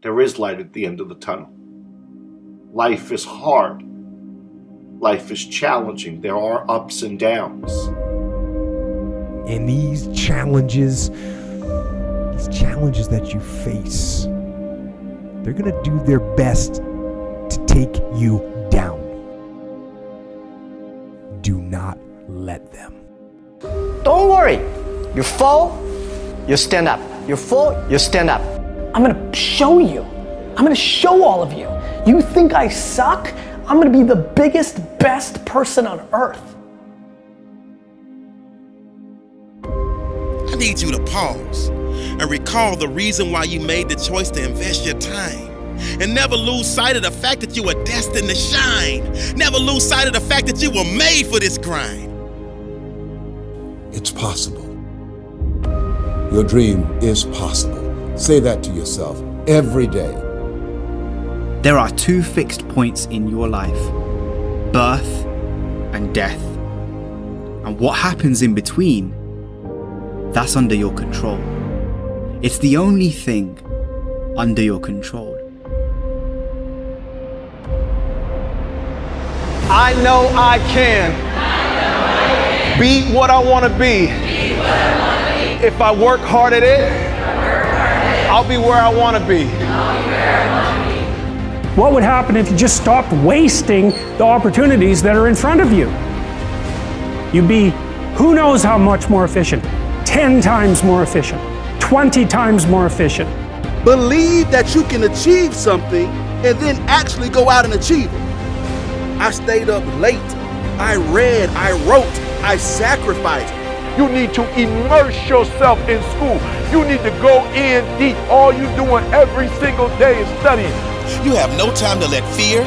There is light at the end of the tunnel. Life is hard. Life is challenging. There are ups and downs. And these challenges that you face, they're going to do their best to take you down. Do not let them. Don't worry. You fall, you stand up. You fall, you stand up. I'm gonna show you. I'm gonna show all of you. You think I suck? I'm gonna be the biggest, best person on earth. I need you to pause and recall the reason why you made the choice to invest your time. And never lose sight of the fact that you were destined to shine. Never lose sight of the fact that you were made for this grind. It's possible. Your dream is possible. Say that to yourself every day. There are two fixed points in your life: birth and death. And what happens in between, that's under your control. It's the only thing under your control. I know I can. Be what I want to be. If I work hard at it, I'll be where I want to be. What would happen if you just stopped wasting the opportunities that are in front of you? You'd be who knows how much more efficient. 10 times more efficient. 20 times more efficient. Believe that you can achieve something and then actually go out and achieve it. I stayed up late. I read, I wrote, I sacrificed. You need to immerse yourself in school. You need to go in deep. All you doing every single day is studying. You have no time to let fear,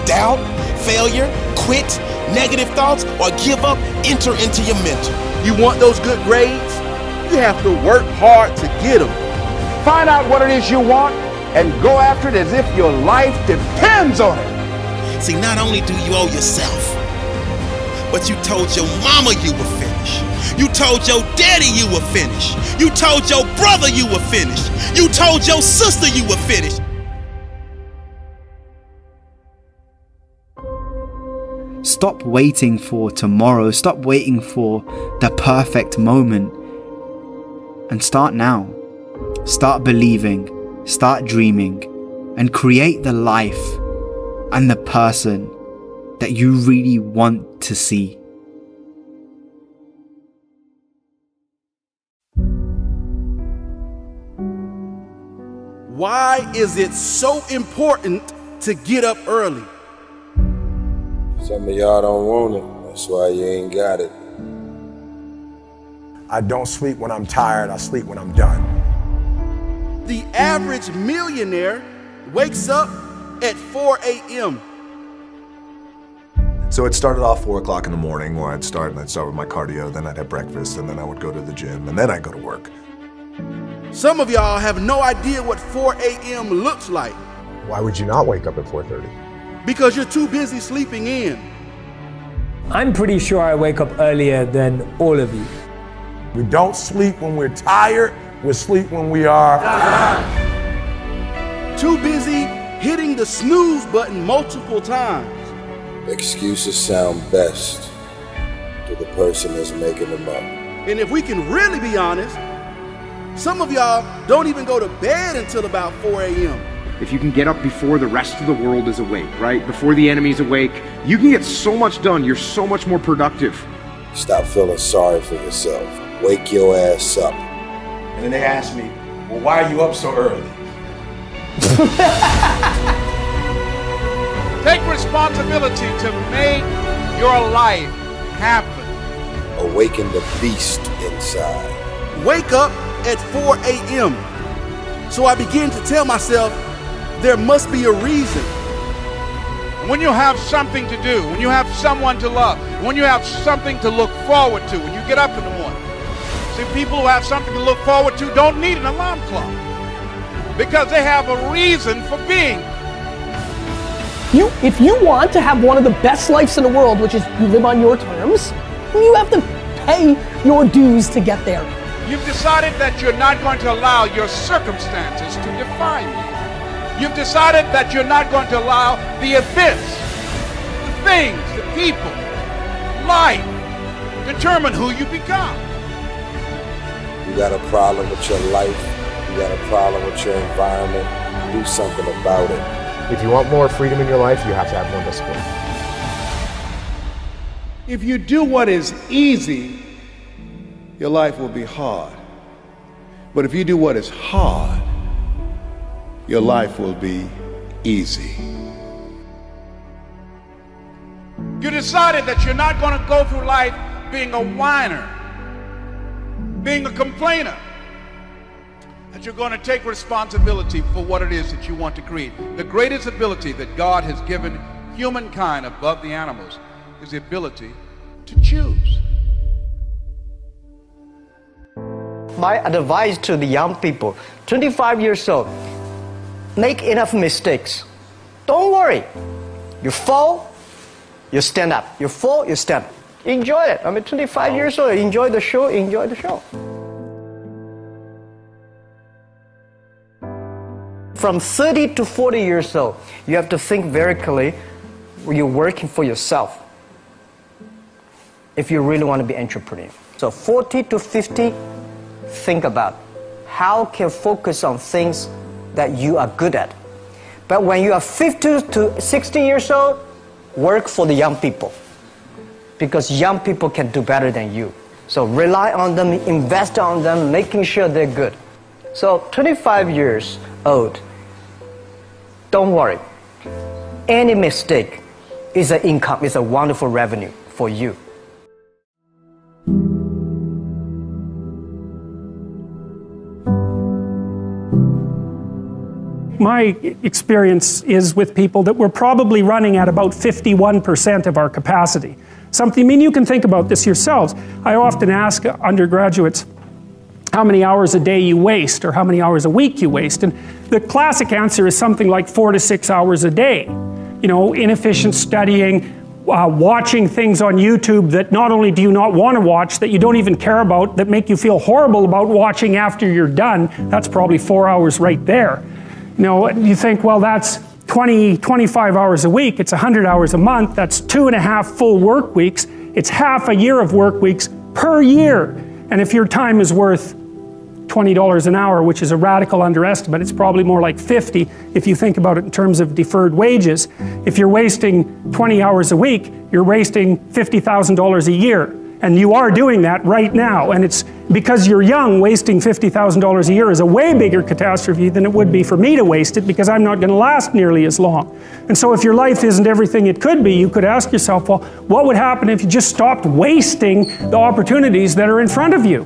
doubt, failure, quit, negative thoughts, or give up enter into your mental. You want those good grades? You have to work hard to get them. Find out what it is you want and go after it as if your life depends on it. See, not only do you owe yourself, but you told your mama you were finished. You told your daddy you were finished. You told your brother you were finished. You told your sister you were finished. Stop waiting for tomorrow. Stop waiting for the perfect moment. And start now. Start believing. Start dreaming. And create the life and the person that you really want to see. Why is it so important to get up early? Some of y'all don't want it. That's why you ain't got it. I don't sleep when I'm tired. I sleep when I'm done. The average millionaire wakes up at 4 a.m. So it started off 4 o'clock in the morning where I'd start with my cardio, then I'd have breakfast, and then I would go to the gym, and then I'd go to work. Some of y'all have no idea what 4 a.m. looks like. Why would you not wake up at 4:30? Because you're too busy sleeping in. I'm pretty sure I wake up earlier than all of you. We don't sleep when we're tired. We sleep when we are too busy hitting the snooze button multiple times. Excuses sound best to the person that's making them up. And if we can really be honest, some of y'all don't even go to bed until about 4 a.m. If you can get up before the rest of the world is awake, right? Before the enemy's awake, you can get so much done. You're so much more productive. Stop feeling sorry for yourself. Wake your ass up. And then they ask me, well, why are you up so early? Take responsibility to make your life happen. Awaken the beast inside. Wake up at 4 a.m. So I begin to tell myself, there must be a reason. When you have something to do, when you have someone to love, when you have something to look forward to, when you get up in the morning. See, people who have something to look forward to don't need an alarm clock because they have a reason for being. If you want to have one of the best lives in the world, which is you live on your terms, you have to pay your dues to get there. You've decided that you're not going to allow your circumstances to define you. You've decided that you're not going to allow the events, the things, the people, life, determine who you become. You got a problem with your life, you got a problem with your environment, do something about it. If you want more freedom in your life, you have to have more discipline. If you do what is easy, your life will be hard. But if you do what is hard, your life will be easy. You decided that you're not going to go through life being a whiner, being a complainer, that you're going to take responsibility for what it is that you want to create. The greatest ability that God has given humankind above the animals is the ability to choose. My advice to the young people, 25 years old, make enough mistakes. Don't worry. You fall, you stand up. You fall, you stand up. Enjoy it. I mean, 25 years old, enjoy the show, enjoy the show. From 30 to 40 years old, you have to think very clearly. You're working for yourself if you really want to be an entrepreneur. So 40 to 50, think about how can focus on things that you are good at. But when you are 50 to 60 years old, work for the young people, because young people can do better than you. So rely on them, invest on them, making sure they're good. So 25 years old, don't worry. Any mistake is an income, is a wonderful revenue for you. My experience is with people that we're probably running at about 51% of our capacity. Something, I mean, you can think about this yourselves. I often ask undergraduates how many hours a day you waste or how many hours a week you waste. And the classic answer is something like 4 to 6 hours a day. You know, inefficient studying, watching things on YouTube that not only do you not want to watch, that you don't even care about, that make you feel horrible about watching after you're done. That's probably 4 hours right there. You know, you think, well, that's 25 hours a week, it's 100 hours a month, that's 2.5 full work weeks, it's half a year of work weeks per year. And if your time is worth $20 an hour, which is a radical underestimate, it's probably more like 50 if you think about it in terms of deferred wages. If you're wasting 20 hours a week, you're wasting $50,000 a year. And you are doing that right now. And it's because you're young, wasting $50,000 a year is a way bigger catastrophe than it would be for me to waste it, because I'm not going to last nearly as long. And so if your life isn't everything it could be, you could ask yourself, well, what would happen if you just stopped wasting the opportunities that are in front of you?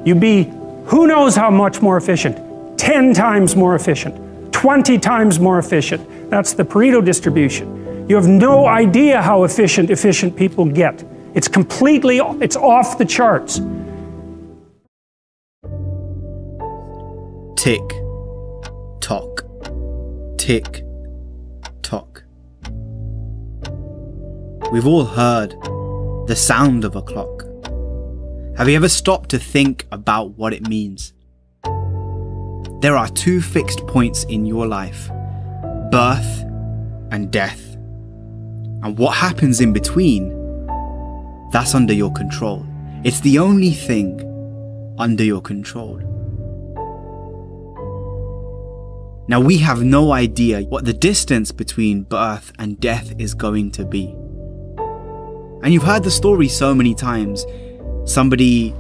You'd be who knows how much more efficient, 10 times more efficient, 20 times more efficient. That's the Pareto distribution. You have no idea how efficient people get. It's completely, it's off the charts. Tick, tock, tick, tock. We've all heard the sound of a clock. Have you ever stopped to think about what it means? There are 2 fixed points in your life, birth and death. And what happens in between, that's under your control. It's the only thing under your control. Now, we have no idea what the distance between birth and death is going to be. And you've heard the story so many times. Somebody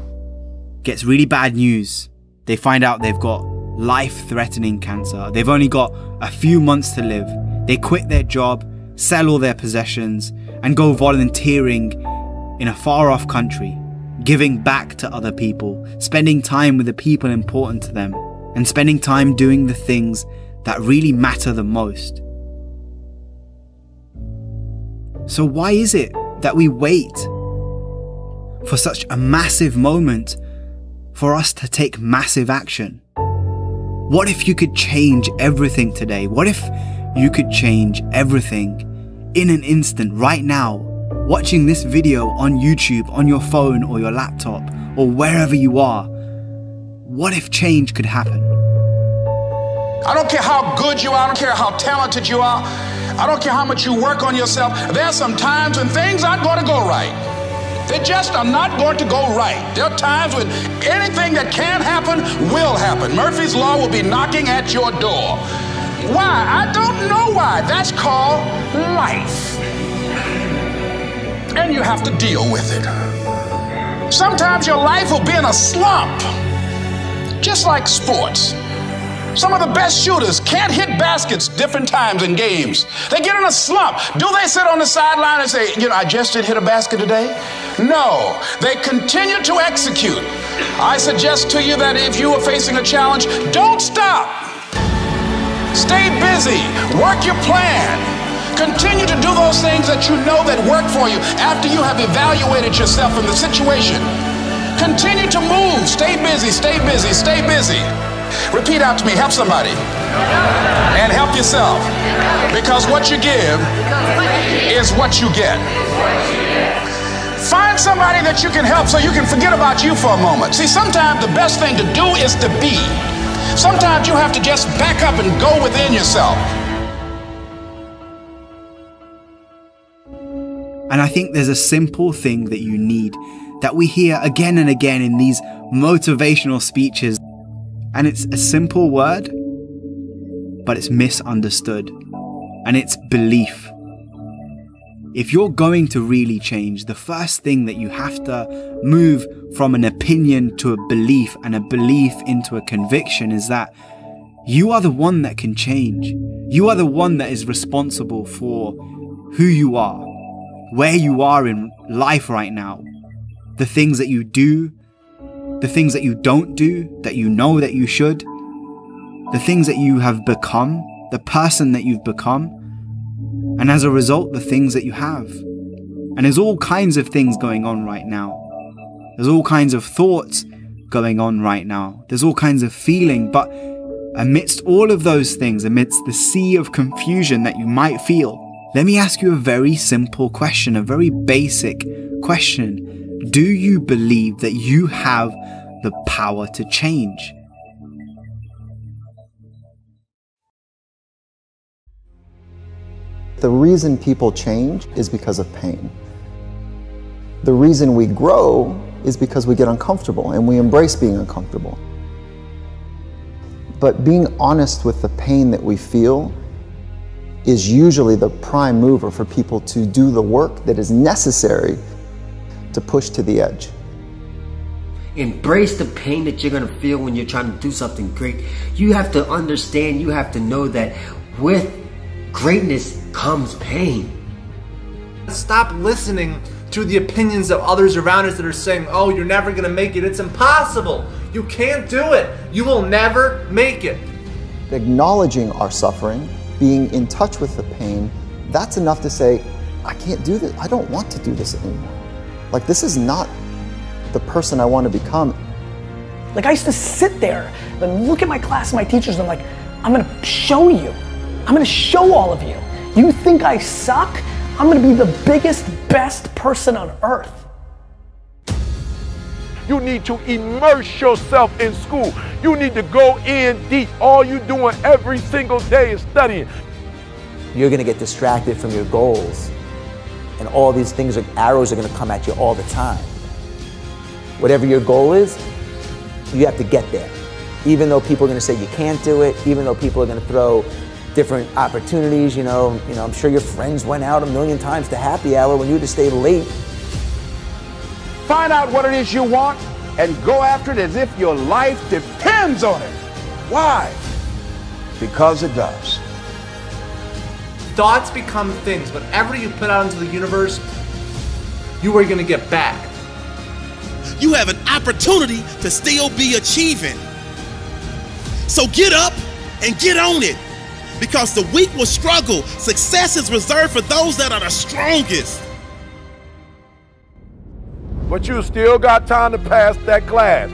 gets really bad news. They find out they've got life-threatening cancer. They've only got a few months to live. They quit their job, sell all their possessions, and go volunteering in a far-off country, giving back to other people, spending time with the people important to them, and spending time doing the things that really matter the most. So why is it that we wait for such a massive moment for us to take massive action? What if you could change everything today? What if you could change everything in an instant, right now, watching this video on YouTube, on your phone or your laptop, or wherever you are? What if change could happen? I don't care how good you are. I don't care how talented you are. I don't care how much you work on yourself. There are some times when things aren't going to go right. They just are not going to go right. There are times when anything that can happen will happen. Murphy's Law will be knocking at your door. Why? I don't know why. That's called life. And you have to deal with it. Sometimes your life will be in a slump, just like sports. Some of the best shooters can't hit baskets different times in games. They get in a slump. Do they sit on the sideline and say, you know, I just did hit a basket today? No, they continue to execute. I suggest to you that if you are facing a challenge, don't stop. Stay busy, work your plan. Continue to do those things that you know that work for you after you have evaluated yourself in the situation. Continue to move, stay busy, stay busy, stay busy. Repeat out to me, help somebody. And help yourself. Because what you give is what you get. Find somebody that you can help so you can forget about you for a moment. See, sometimes the best thing to do is to be. Sometimes you have to just back up and go within yourself. And I think there's a simple thing that you need that we hear again and again in these motivational speeches. And it's a simple word, but it's misunderstood. And it's belief. If you're going to really change, the first thing that you have to move from an opinion to a belief, and a belief into a conviction, is that you are the one that can change. You are the one that is responsible for who you are, where you are in life right now, the things that you do, the things that you don't do, that you know that you should, the things that you have become, the person that you've become, and as a result, the things that you have. And there's all kinds of things going on right now. There's all kinds of thoughts going on right now. There's all kinds of feeling, but amidst all of those things, amidst the sea of confusion that you might feel, let me ask you a very simple question, a very basic question. Do you believe that you have the power to change? The reason people change is because of pain. The reason we grow is because we get uncomfortable and we embrace being uncomfortable. But being honest with the pain that we feel is usually the prime mover for people to do the work that is necessary to push to the edge. Embrace the pain that you're going to feel when you're trying to do something great. You have to understand, you have to know that with greatness comes pain. Stop listening to the opinions of others around us that are saying, oh, you're never going to make it. It's impossible. You can't do it. You will never make it. Acknowledging our suffering, being in touch with the pain, that's enough to say, I can't do this. I don't want to do this anymore. Like, this is not the person I want to become. Like, I used to sit there and look at my class and my teachers and I'm like, I'm going to show you. I'm going to show all of you. You think I suck? I'm going to be the biggest, best person on earth. You need to immerse yourself in school. You need to go in deep. All you're doing every single day is studying. You're going to get distracted from your goals. And all these things, arrows are going to come at you all the time. Whatever your goal is, you have to get there. Even though people are going to say you can't do it, even though people are going to throw different opportunities, you know, I'm sure your friends went out 1,000,000 times to happy hour when you had to stay late. Find out what it is you want and go after it as if your life depends on it. Why? Because it does. Thoughts become things. Whatever you put out into the universe, you are going to get back. You have an opportunity to still be achieving. So get up and get on it. Because the weak will struggle. Success is reserved for those that are the strongest. But you still got time to pass that class.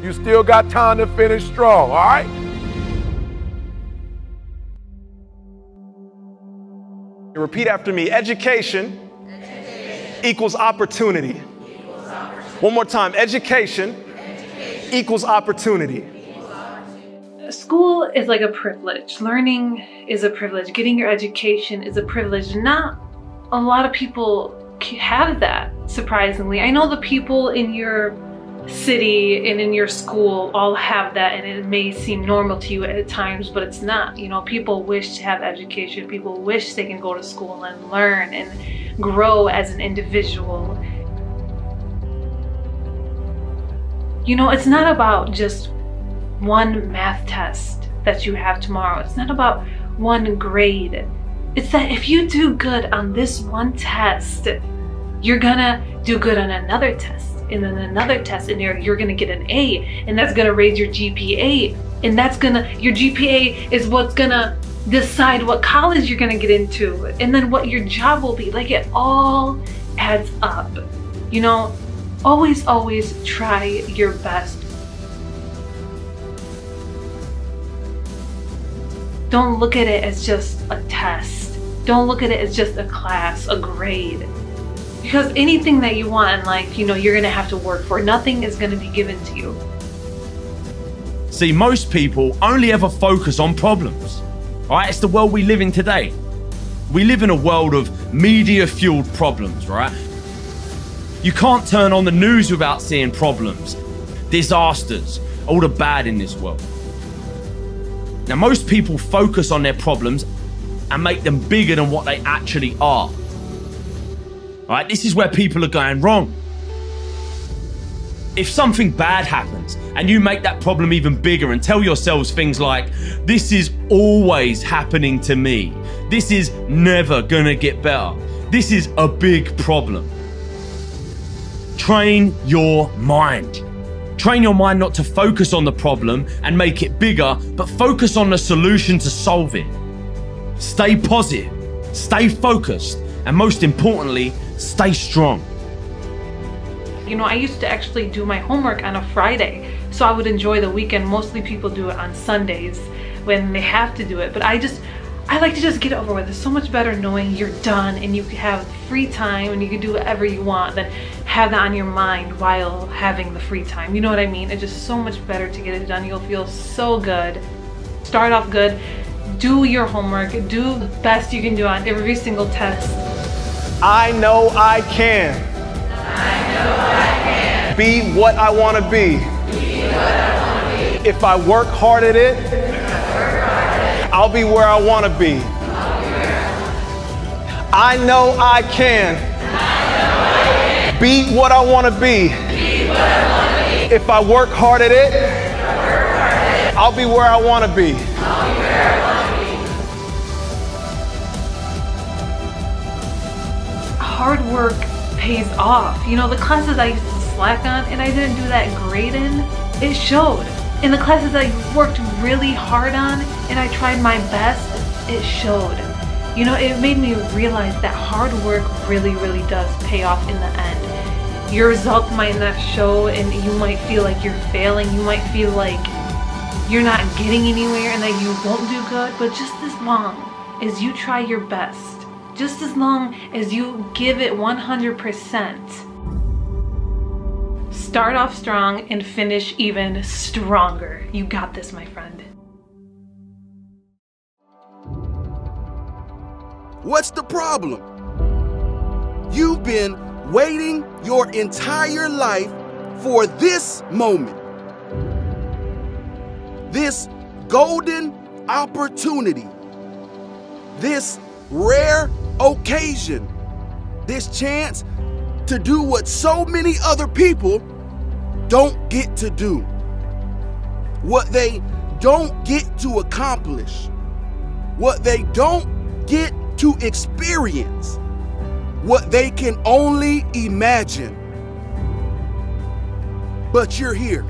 You still got time to finish strong, all right? Repeat after me. Education, equals opportunity. One more time. Education, equals opportunity. School is like a privilege. Learning is a privilege. Getting your education is a privilege. Not a lot of people have that, surprisingly. I know the people in your city and in your school all have that, and it may seem normal to you at times, but it's not. You know, people wish to have education. People wish they can go to school and learn and grow as an individual. You know, it's not about just one math test that you have tomorrow. It's not about one grade. It's that if you do good on this one test, you're gonna do good on another test, and then another test, and you're gonna get an A, and that's gonna raise your GPA, and your GPA is what's gonna decide what college you're gonna get into, and then what your job will be. Like, it all adds up. You know, always try your best. Don't look at it as just a test. Don't look at it as just a class, a grade. Because anything that you want in life, you know, you're gonna have to work for. Nothing is gonna be given to you. See, most people only ever focus on problems. All right, it's the world we live in today. We live in a world of media-fueled problems, right? You can't turn on the news without seeing problems, disasters, all the bad in this world. Now, most people focus on their problems and make them bigger than what they actually are. All right, this is where people are going wrong. If something bad happens and you make that problem even bigger and tell yourselves things like, this is always happening to me, this is never gonna get better, this is a big problem. Train your mind. Train your mind not to focus on the problem and make it bigger, but focus on the solution to solve it. Stay positive, stay focused, and most importantly, stay strong. You know, I used to actually do my homework on a Friday, so I would enjoy the weekend. Mostly people do it on Sundays when they have to do it, but I like to just get it over with. It's so much better knowing you're done and you can have free time and you can do whatever you want than have that on your mind while having the free time. You know what I mean? It's just so much better to get it done. You'll feel so good. Start off good. Do your homework. Do the best you can do on every single test. I know I can. I know I can. Be what I want to be. Be what I want to be. If I work hard at it, I'll be where I want to be. I know I can. Be what I want to be. If I work hard at it, I'll be where I want to be. Hard work pays off. You know, the classes I used to slack on and I didn't do that great in, it showed. In the classes I worked really hard on and I tried my best, it showed. You know, it made me realize that hard work really does pay off in the end. Your results might not show and you might feel like you're failing. You might feel like you're not getting anywhere and that you won't do good, but just as long as you try your best, just as long as you give it 100%, start off strong and finish even stronger. You got this, my friend. What's the problem? You've been waiting your entire life for this moment. This golden opportunity. This rare occasion. This chance to do what so many other people don't get to do. What they don't get to accomplish. What they don't get to experience. What they can only imagine. But you're here.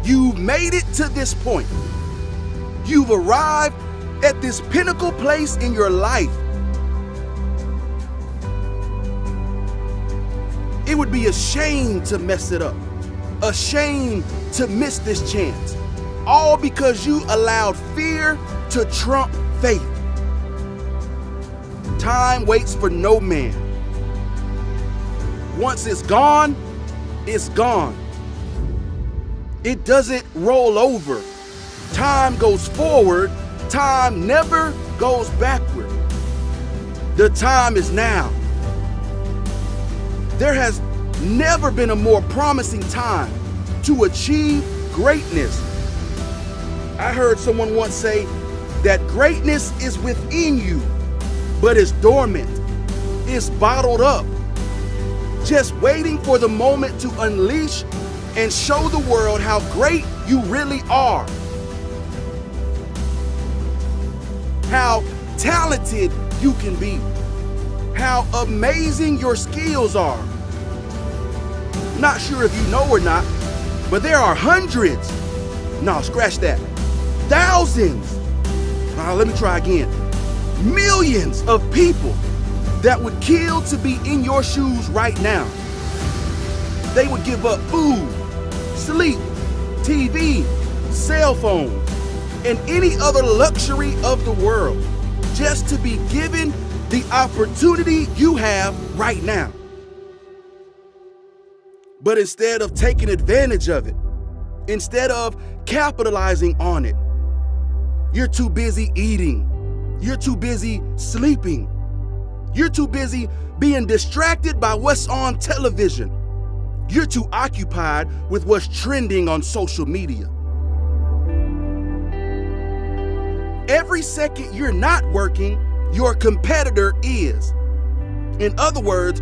You've made it to this point. You've arrived at this pinnacle place in your life. It would be a shame to mess it up. A shame to miss this chance. All because you allowed fear to trump faith. Time waits for no man. Once it's gone, it's gone. It doesn't roll over. Time goes forward. Time never goes backward. The time is now. There has never been a more promising time to achieve greatness. I heard someone once say that greatness is within you, but it's dormant. It's bottled up, just waiting for the moment to unleash and show the world how great you really are. How talented you can be. How amazing your skills are. Not sure if you know or not, but there are hundreds. No, scratch that. Thousands. Let me try again. Millions of people that would kill to be in your shoes right now. They would give up food, sleep, TV, cell phones, and any other luxury of the world just to be given the opportunity you have right now. But instead of taking advantage of it, instead of capitalizing on it, you're too busy eating. You're too busy sleeping. You're too busy being distracted by what's on television. You're too occupied with what's trending on social media. Every second you're not working, your competitor is. In other words,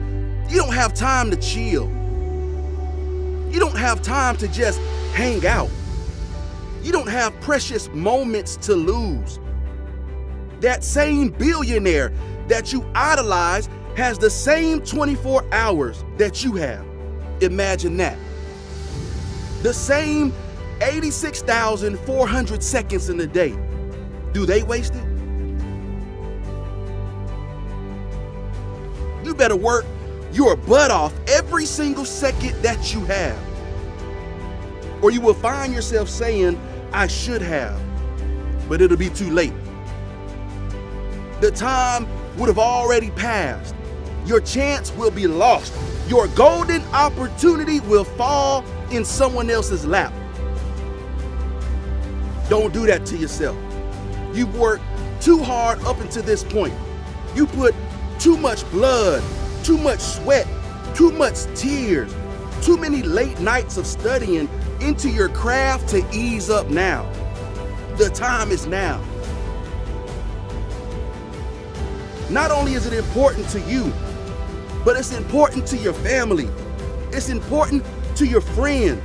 you don't have time to chill. You don't have time to just hang out. You don't have precious moments to lose. That same billionaire that you idolize has the same 24 hours that you have. Imagine that. The same 86,400 seconds in a day. Do they waste it? You better work your butt off every single second that you have. Or you will find yourself saying, I should have, but it'll be too late. The time would have already passed. Your chance will be lost. Your golden opportunity will fall in someone else's lap. Don't do that to yourself. You've worked too hard up until this point. You put too much blood, too much sweat, too much tears, too many late nights of studying into your craft to ease up now. The time is now. Not only is it important to you, but it's important to your family. It's important to your friends.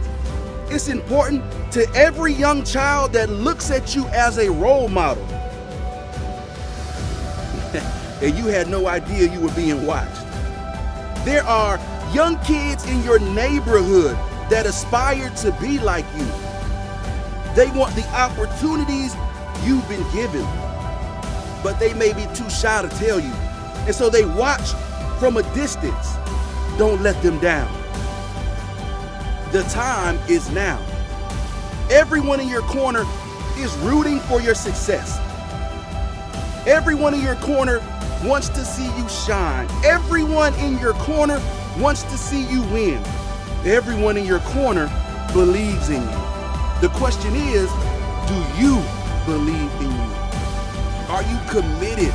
It's important to every young child that looks at you as a role model. And you had no idea you were being watched. There are young kids in your neighborhood that aspire to be like you. They want the opportunities you've been given, but they may be too shy to tell you. And so they watch from a distance. Don't let them down. The time is now. Everyone in your corner is rooting for your success. Everyone in your corner wants to see you shine. Everyone in your corner wants to see you win. Everyone in your corner believes in you. The question is, do you believe in you? Are you committed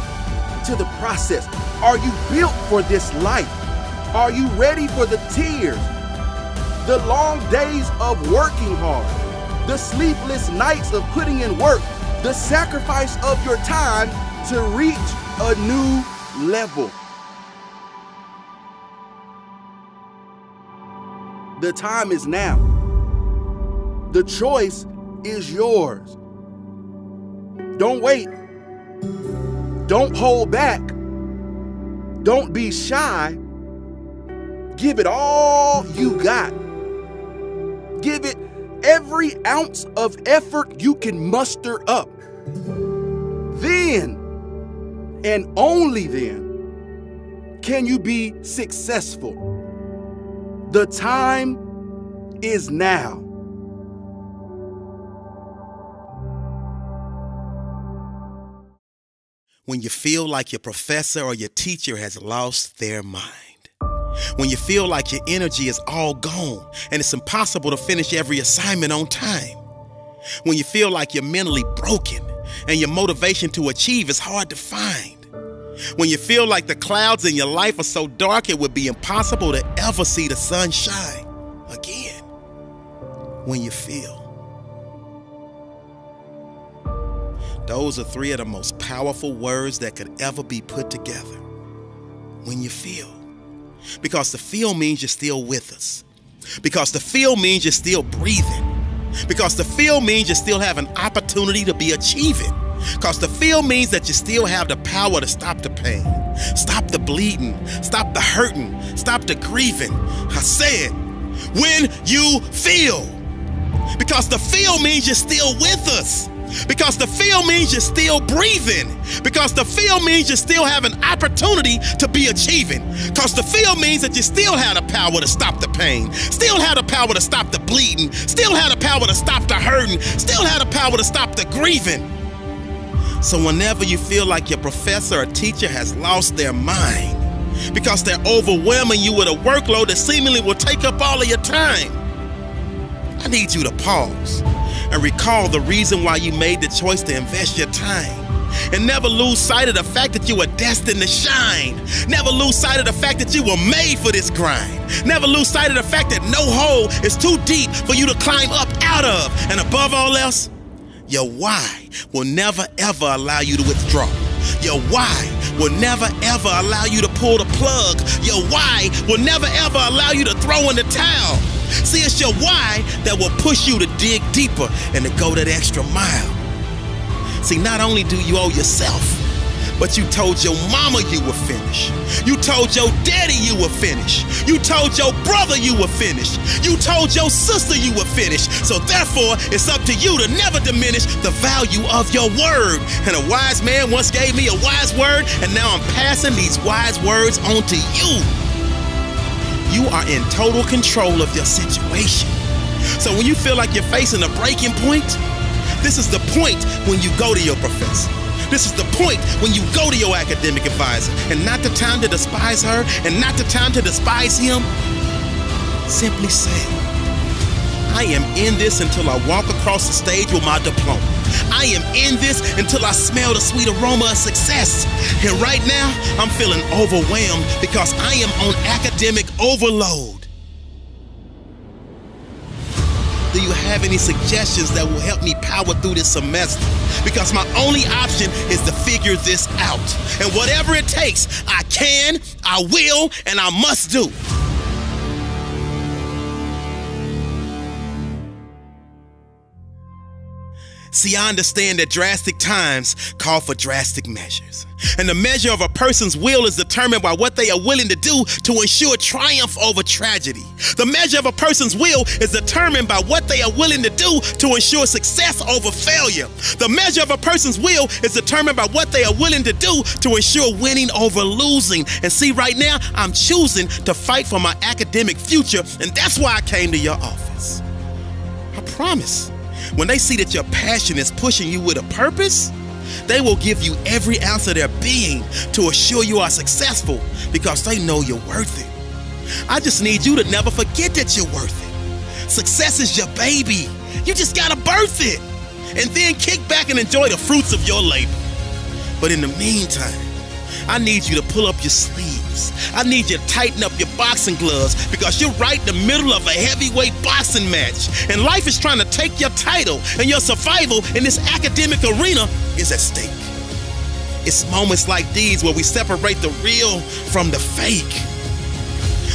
to the process? Are you built for this life? Are you ready for the tears, the long days of working hard, the sleepless nights of putting in work, the sacrifice of your time to reach a new level? The time is now. The choice is yours. Don't wait. Don't hold back. Don't be shy. Give it all you got. Give it every ounce of effort you can muster up. Then, and only then, can you be successful. The time is now. When you feel like your professor or your teacher has lost their mind. When you feel like your energy is all gone and it's impossible to finish every assignment on time. When you feel like you're mentally broken and your motivation to achieve is hard to find. When you feel like the clouds in your life are so dark it would be impossible to ever see the sun shine again. When you feel. Those are three of the most powerful words that could ever be put together. When you feel. Because the feel means you're still with us. Because the feel means you're still breathing. Because the feel means you still have an opportunity to be achieving. Because the feel means that you still have the power to stop the pain, stop the bleeding, stop the hurting, stop the grieving. I said, when you feel. Because the feel means you're still with us. Because the feel means you're still breathing. Because the feel means you still have an opportunity to be achieving. Because the feel means that you still have the power to stop the pain, still have the power to stop the bleeding, still have the power to stop the hurting, still have the power to stop the grieving. So whenever you feel like your professor or teacher has lost their mind because they're overwhelming you with a workload that seemingly will take up all of your time, I need you to pause and recall the reason why you made the choice to invest your time. And never lose sight of the fact that you were destined to shine. Never lose sight of the fact that you were made for this grind. Never lose sight of the fact that no hole is too deep for you to climb up out of. And above all else, your why will never ever allow you to withdraw. Your why will never ever allow you to pull the plug. Your why will never ever allow you to throw in the towel. See, it's your why that will push you to dig deeper and to go that extra mile. See, not only do you owe yourself, but you told your mama you were finished. You told your daddy you were finished. You told your brother you were finished. You told your sister you were finished. So therefore, it's up to you to never diminish the value of your word. And a wise man once gave me a wise word, and now I'm passing these wise words on to you. You are in total control of your situation. So when you feel like you're facing a breaking point, this is the point when you go to your professor. This is the point when you go to your academic advisor. And not the time to despise her and not the time to despise him. Simply say, I am in this until I walk across the stage with my diploma. I am in this until I smell the sweet aroma of success. And right now, I'm feeling overwhelmed because I am on academic overload. Do you have any suggestions that will help me power through this semester? Because my only option is to figure this out. And whatever it takes, I can, I will, and I must do. See, I understand that drastic times call for drastic measures. And the measure of a person's will is determined by what they are willing to do to ensure triumph over tragedy. The measure of a person's will is determined by what they are willing to do to ensure success over failure. The measure of a person's will is determined by what they are willing to do to ensure winning over losing. And see, right now, I'm choosing to fight for my academic future, and that's why I came to your office. I promise. When they see that your passion is pushing you with a purpose, they will give you every ounce of their being to assure you are successful because they know you're worth it. I just need you to never forget that you're worth it. Success is your baby. You just gotta birth it and then kick back and enjoy the fruits of your labor. But in the meantime, I need you to pull up your sleeves. I need you to tighten up your boxing gloves because you're right in the middle of a heavyweight boxing match. And life is trying to take your title, and your survival in this academic arena is at stake. It's moments like these where we separate the real from the fake.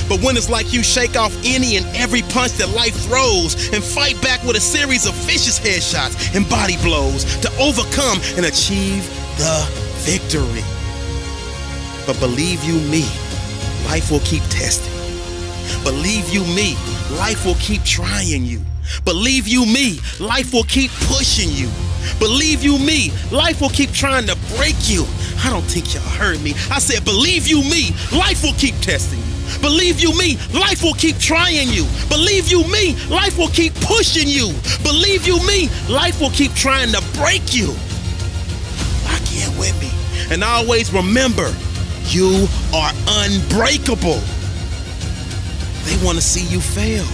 But when it's like you shake off any and every punch that life throws and fight back with a series of vicious headshots and body blows to overcome and achieve the victory. But believe you me, life will keep testing you. Believe you me, life will keep trying you. Believe you me, life will keep pushing you. Believe you me, life will keep trying to break you. I don't think y'all heard me. I said, believe you me, life will keep testing you. Believe you me, life will keep trying you. Believe you me, life will keep pushing you. Believe you me, life will keep trying to break you. Lock in with me. And always remember, you are unbreakable. They want to see you fail.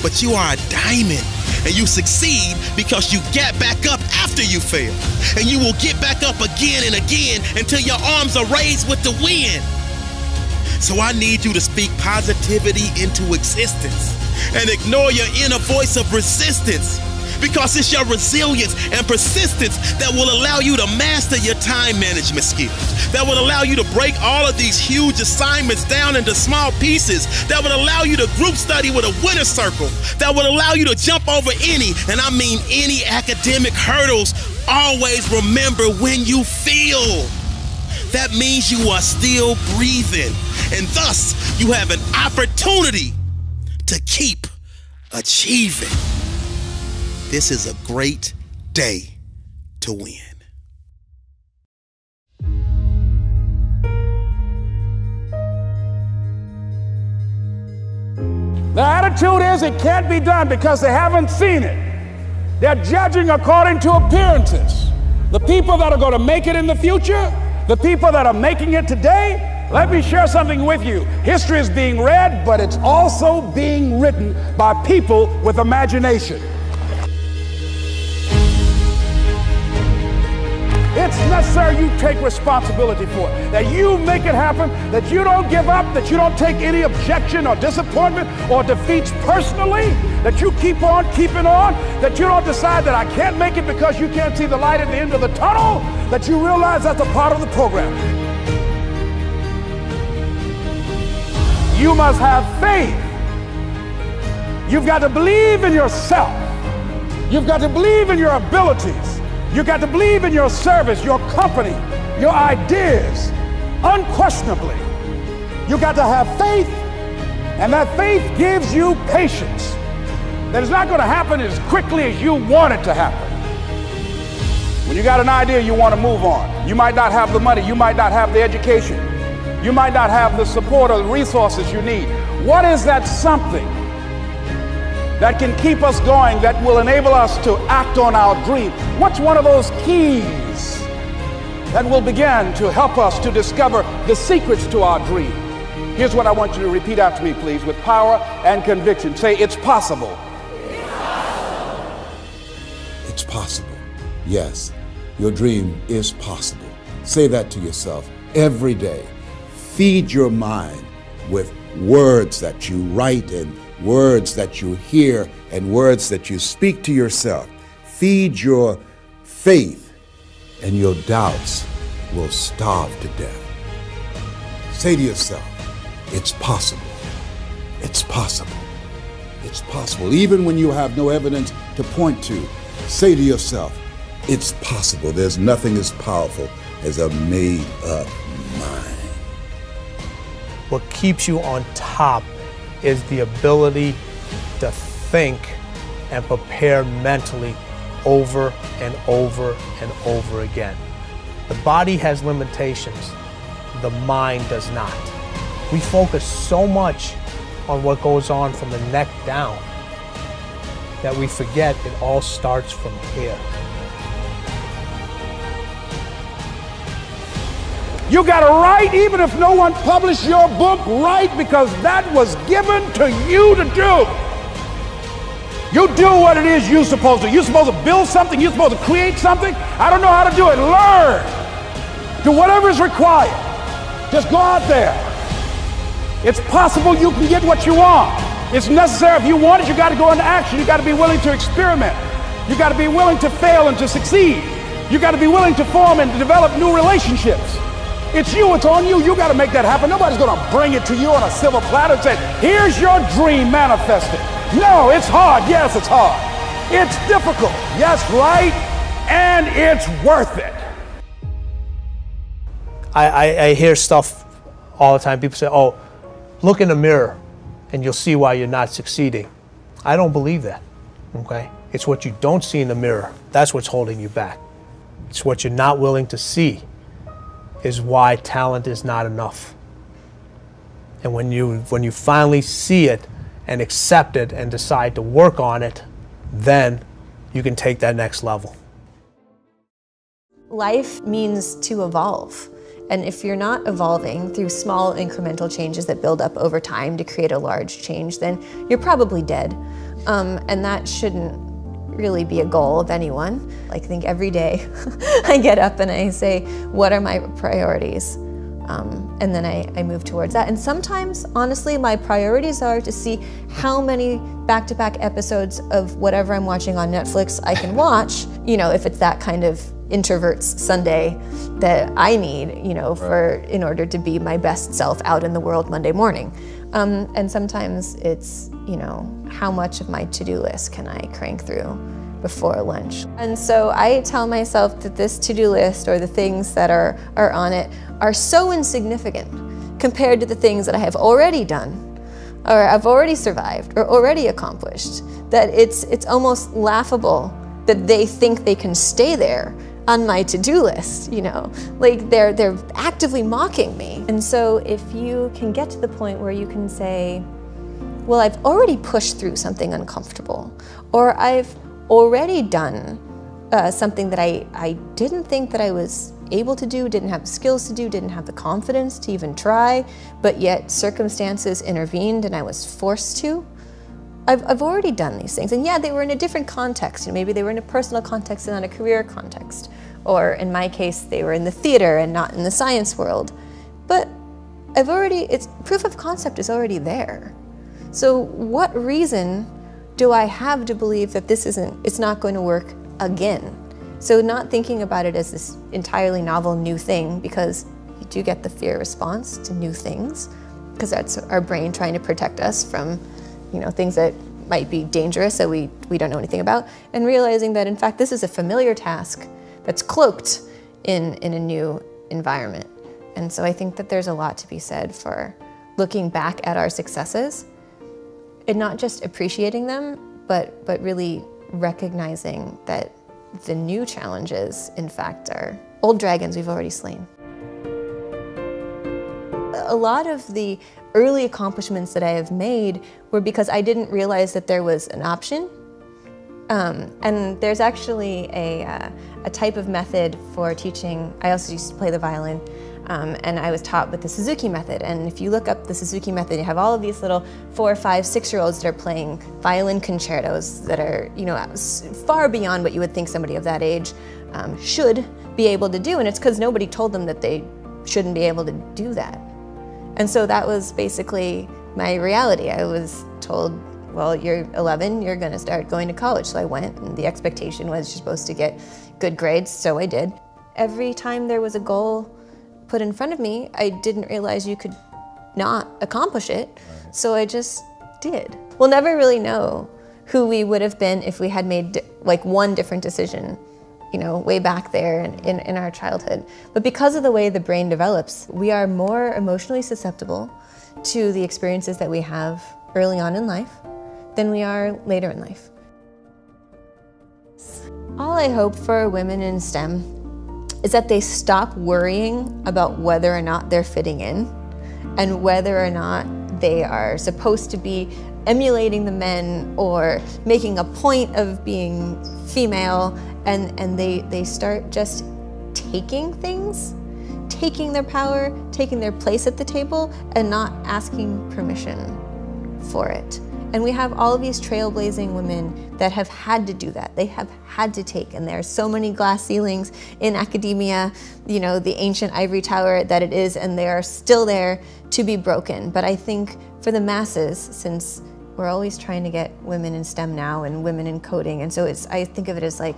But you are a diamond, and you succeed because you get back up after you fail. And you will get back up again and again until your arms are raised with the wind. So I need you to speak positivity into existence and ignore your inner voice of resistance, because it's your resilience and persistence that will allow you to master your time management skills, that will allow you to break all of these huge assignments down into small pieces, that will allow you to group study with a winner circle, that will allow you to jump over any, and I mean any, academic hurdles. Always remember, when you feel, that means you are still breathing, and thus you have an opportunity to keep achieving. This is a great day to win. The attitude is it can't be done because they haven't seen it. They're judging according to appearances. The people that are going to make it in the future, the people that are making it today, let me share something with you. History is being read, but it's also being written by people with imagination. It's necessary you take responsibility for it, that you make it happen, that you don't give up, that you don't take any objection or disappointment or defeats personally, that you keep on keeping on, that you don't decide that I can't make it because you can't see the light at the end of the tunnel, that you realize that's a part of the program. You must have faith. You've got to believe in yourself. You've got to believe in your abilities. You got to believe in your service, your company, your ideas, unquestionably. You got to have faith, and that faith gives you patience. That it's not going to happen as quickly as you want it to happen. When you got an idea, you want to move on. You might not have the money, you might not have the education, you might not have the support or the resources you need. What is that something that can keep us going, that will enable us to act on our dream? What's one of those keys that will begin to help us to discover the secrets to our dream? Here's what I want you to repeat after me, please, with power and conviction. Say, it's possible. It's possible. It's possible. Yes, your dream is possible. Say that to yourself every day. Feed your mind with words that you write and words that you hear and words that you speak to yourself. Feed your faith, and your doubts will starve to death. Say to yourself, it's possible. It's possible. It's possible. Even when you have no evidence to point to, say to yourself, it's possible. There's nothing as powerful as a made-up mind. What keeps you on top is the ability to think and prepare mentally over and over and over again. The body has limitations, the mind does not. We focus so much on what goes on from the neck down that we forget it all starts from here. You got to write, even if no one published your book, write, because that was given to you to do. You do what it is you're supposed to. You're supposed to build something. You're supposed to create something. I don't know how to do it. Learn. Do whatever is required. Just go out there. It's possible you can get what you want. It's necessary. If you want it, you got to go into action. You got to be willing to experiment. You got to be willing to fail and to succeed. You got to be willing to form and to develop new relationships. It's you, it's on you. You got to make that happen. Nobody's going to bring it to you on a silver platter and say, here's your dream manifested. No, it's hard. Yes, it's hard. It's difficult. Yes, right. And it's worth it. I hear stuff all the time. People say, oh, look in the mirror and you'll see why you're not succeeding. I don't believe that, okay? It's what you don't see in the mirror. That's what's holding you back. It's what you're not willing to see is why talent is not enough. And when you finally see it and accept it and decide to work on it, then you can take that next level. Life means to evolve. And if you're not evolving through small incremental changes that build up over time to create a large change, then you're probably dead. And that shouldn't really be a goal of anyone. I think every day I get up and I say, what are my priorities? And then I move towards that. And sometimes, honestly, my priorities are to see how many back-to-back episodes of whatever I'm watching on Netflix I can watch, you know, if it's that kind of introvert's Sunday that I need, you know, in order to be my best self out in the world Monday morning. And sometimes it's, you know, how much of my to-do list can I crank through before lunch. And so I tell myself that this to-do list, or the things that are on it, are so insignificant compared to the things that I have already done, or I've already survived, or already accomplished, that it's almost laughable that they think they can stay there on my to-do list, you know? Like they're actively mocking me. And so if you can get to the point where you can say, well, I've already pushed through something uncomfortable, or I've already done something that I didn't think that I was able to do, didn't have the skills to do, didn't have the confidence to even try, but yet circumstances intervened and I was forced to. I've already done these things. And yeah, they were in a different context. Maybe they were in a personal context and not a career context. Or in my case, they were in the theater and not in the science world. But proof of concept is already there. So what reason do I have to believe that it's not going to work again? So not thinking about it as this entirely novel new thing, because you do get the fear response to new things, because that's our brain trying to protect us from, you know, things that might be dangerous that we don't know anything about, and realizing that in fact this is a familiar task that's cloaked in a new environment. And so I think that there's a lot to be said for looking back at our successes and not just appreciating them, but really recognizing that the new challenges, in fact, are old dragons we've already slain. A lot of the early accomplishments that I have made were because I didn't realize that there was an option. And there's actually a type of method for teaching. I also used to play the violin, and I was taught with the Suzuki method. And if you look up the Suzuki method, you have all of these little 4-, 5-, 6-year-olds that are playing violin concertos that are, you know, far beyond what you would think somebody of that age should be able to do. And it's because nobody told them that they shouldn't be able to do that. And so that was basically my reality. I was told, well, you're 11, you're gonna start going to college. So I went, and the expectation was you're supposed to get good grades, so I did. Every time there was a goal put in front of me, I didn't realize you could not accomplish it, so I just did. We'll never really know who we would have been if we had made like one different decision, you know, way back there in our childhood. But because of the way the brain develops, we are more emotionally susceptible to the experiences that we have early on in life than we are later in life. All I hope for women in STEM is that they stop worrying about whether or not they're fitting in and whether or not they are supposed to be emulating the men or making a point of being female, and they start just taking things, taking their power, taking their place at the table, and not asking permission for it. And we have all of these trailblazing women that have had to do that. They have had to take, and there are so many glass ceilings in academia, you know, the ancient ivory tower that it is, and they are still there to be broken. But I think for the masses, since we're always trying to get women in STEM now and women in coding, and so I think of it as like,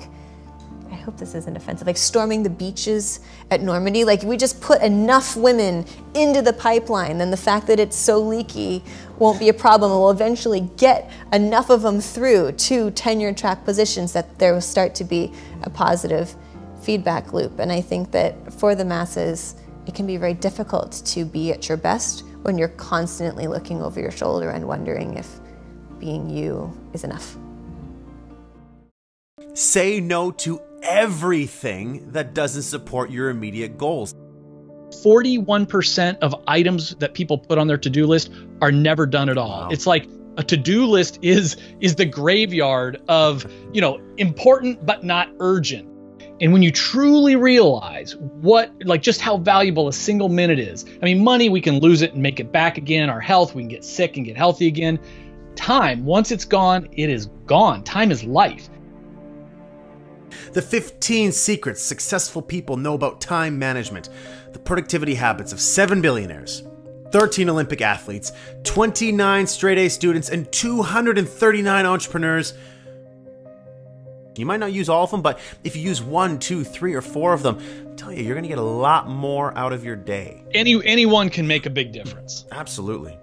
I hope this isn't offensive, like storming the beaches at Normandy. Like, we just put enough women into the pipeline, then the fact that it's so leaky won't be a problem, and we'll eventually get enough of them through to tenure track positions that there will start to be a positive feedback loop. And I think that for the masses, it can be very difficult to be at your best when you're constantly looking over your shoulder and wondering if being you is enough. Say no to everything that doesn't support your immediate goals. 41% of items that people put on their to-do list are never done at all. Wow. It's like a to-do list is the graveyard of, you know, important but not urgent. And when you truly realize just how valuable a single minute is, I mean, money, we can lose it and make it back again. Our health, we can get sick and get healthy again. Time, once it's gone, it is gone. Time is life. The 15 secrets successful people know about time management. The productivity habits of 7 billionaires, 13 Olympic athletes, 29 straight-A students, and 239 entrepreneurs. You might not use all of them, but if you use 1, 2, 3, or 4 of them, I tell you, you're going to get a lot more out of your day. Anyone can make a big difference. Absolutely.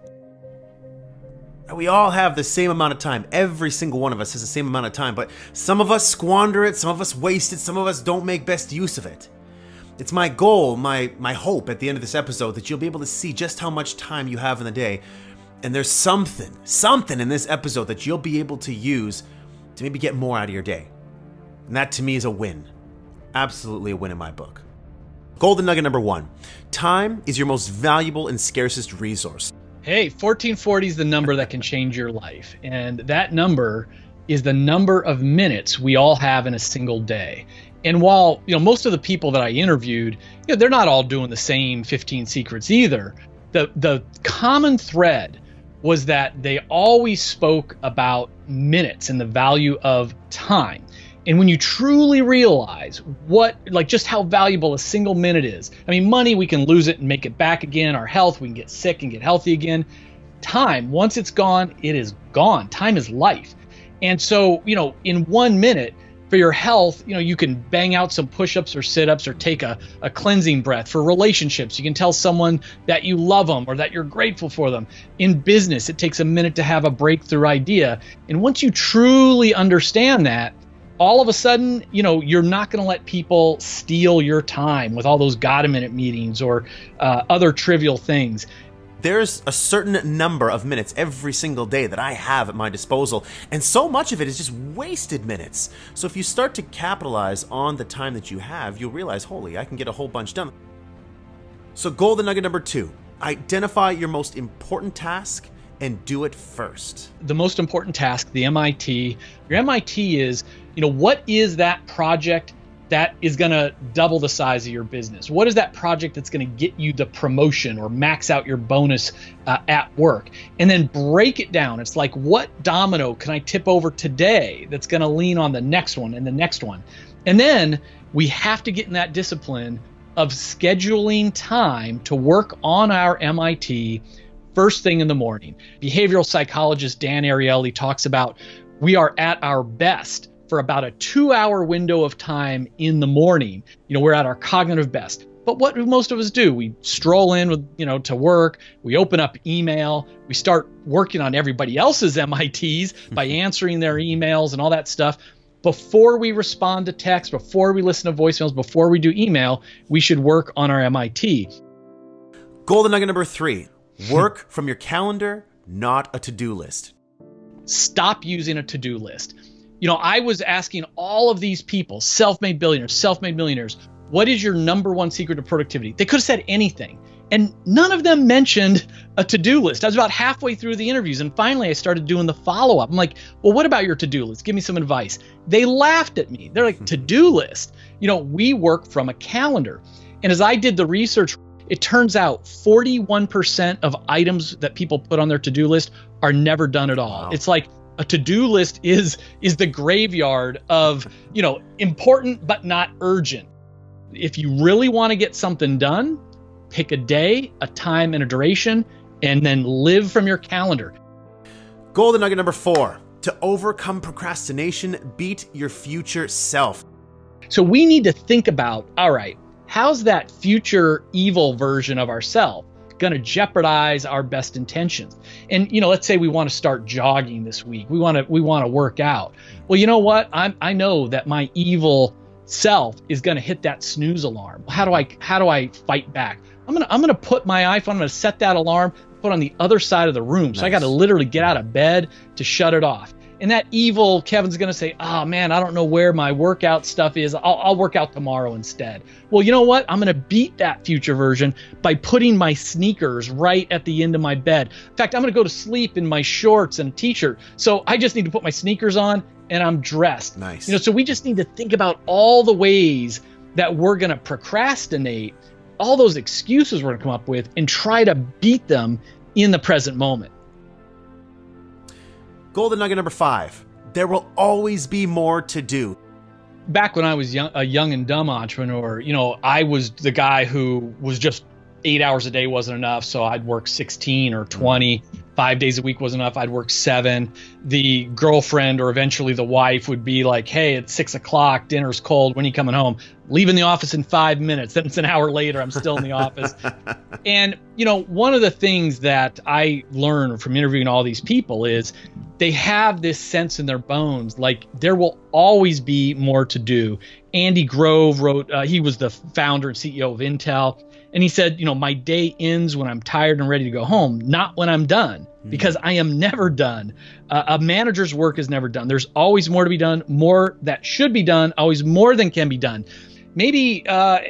We all have the same amount of time. Every single one of us has the same amount of time, but some of us squander it, some of us waste it, some of us don't make best use of it. It's my goal, my hope at the end of this episode that you'll be able to see just how much time you have in the day. And there's something in this episode that you'll be able to use to maybe get more out of your day. And that to me is a win. Absolutely a win in my book. Golden nugget number 1. Time is your most valuable and scarcest resource. Hey, 1440 is the number that can change your life. And that number is the number of minutes we all have in a single day. And while, most of the people that I interviewed, they're not all doing the same 15 secrets either. The common thread was that they always spoke about minutes and the value of time. And when you truly realize just how valuable a single minute is, I mean, money, we can lose it and make it back again. Our health, we can get sick and get healthy again. Time, once it's gone, it is gone. Time is life. And so, in 1 minute, for your health, you can bang out some push-ups or sit-ups or take a cleansing breath. For relationships, you can tell someone that you love them or that you're grateful for them. In business, it takes a minute to have a breakthrough idea. And once you truly understand that, all of a sudden, you're not going to let people steal your time with all those got-a-minute meetings or other trivial things. There's a certain number of minutes every single day that I have at my disposal, and so much of it is just wasted minutes. So if you start to capitalize on the time that you have, you'll realize, holy, I can get a whole bunch done. So golden nugget number 2, identify your most important task and do it first. The most important task, the MIT, your MIT is, what is that project that is going to double the size of your business? What is that project that's going to get you the promotion or max out your bonus at work? And then break it down. It's like, what domino can I tip over today that's going to lean on the next one and the next one? And then we have to get in that discipline of scheduling time to work on our MIT first thing in the morning. Behavioral psychologist Dan Ariely talks about we are at our best for about a 2-hour window of time in the morning. We're at our cognitive best. But what do most of us do? We stroll in with, to work, we open up email, we start working on everybody else's MITs by answering their emails and all that stuff. Before we respond to text, before we listen to voicemails, before we do email, we should work on our MIT. Golden nugget number 3, work from your calendar, not a to-do list. Stop using a to-do list. I was asking all of these people, self-made billionaires, self-made millionaires, what is your number 1 secret to productivity? They could have said anything. And none of them mentioned a to-do list. I was about halfway through the interviews, and finally I started doing the follow-up. I'm like, well, what about your to-do list? Give me some advice. They laughed at me. They're like, to-do list? We work from a calendar. And as I did the research, it turns out 41% of items that people put on their to-do list are never done at all. Wow. It's like, a to-do list is the graveyard of, important but not urgent. If you really want to get something done, pick a day, a time, and a duration, and then live from your calendar. Golden nugget number 4, to overcome procrastination, beat your future self. So we need to think about, all right, how's that future evil version of ourselves going to jeopardize our best intentions? And let's say we want to start jogging this week. We want to work out. Well, you know what? I know that my evil self is going to hit that snooze alarm. How do I fight back? I'm gonna put my iPhone. I'm gonna set that alarm, put on the other side of the room. So I got to literally get out of bed to shut it off. And that evil Kevin's going to say, oh man, I don't know where my workout stuff is. I'll work out tomorrow instead. Well, you know what? I'm going to beat that future version by putting my sneakers right at the end of my bed. In fact, I'm going to go to sleep in my shorts and a t-shirt. So I just need to put my sneakers on and I'm dressed. Nice. You know, so we just need to think about all the ways that we're going to procrastinate, all those excuses we're going to come up with, and try to beat them in the present moment. Golden nugget number 5. There will always be more to do. Back when I was a young and dumb entrepreneur, you know, I was the guy who was just 8 hours a day wasn't enough, so I'd work 16 or 20. 5 days a week wasn't enough, I'd work 7. The girlfriend or eventually the wife would be like, hey, it's 6 o'clock, dinner's cold, when are you coming home? Leaving the office in 5 minutes. Then it's an hour later, I'm still in the office. And, you know, one of the things that I learned from interviewing all these people is they have this sense in their bones, like there will always be more to do. Andy Grove wrote, he was the founder and CEO of Intel. And he said, you know, my day ends when I'm tired and ready to go home, not when I'm done, because I am never done. A manager's work is never done. There's always more to be done, more that should be done, always more than can be done. Maybe,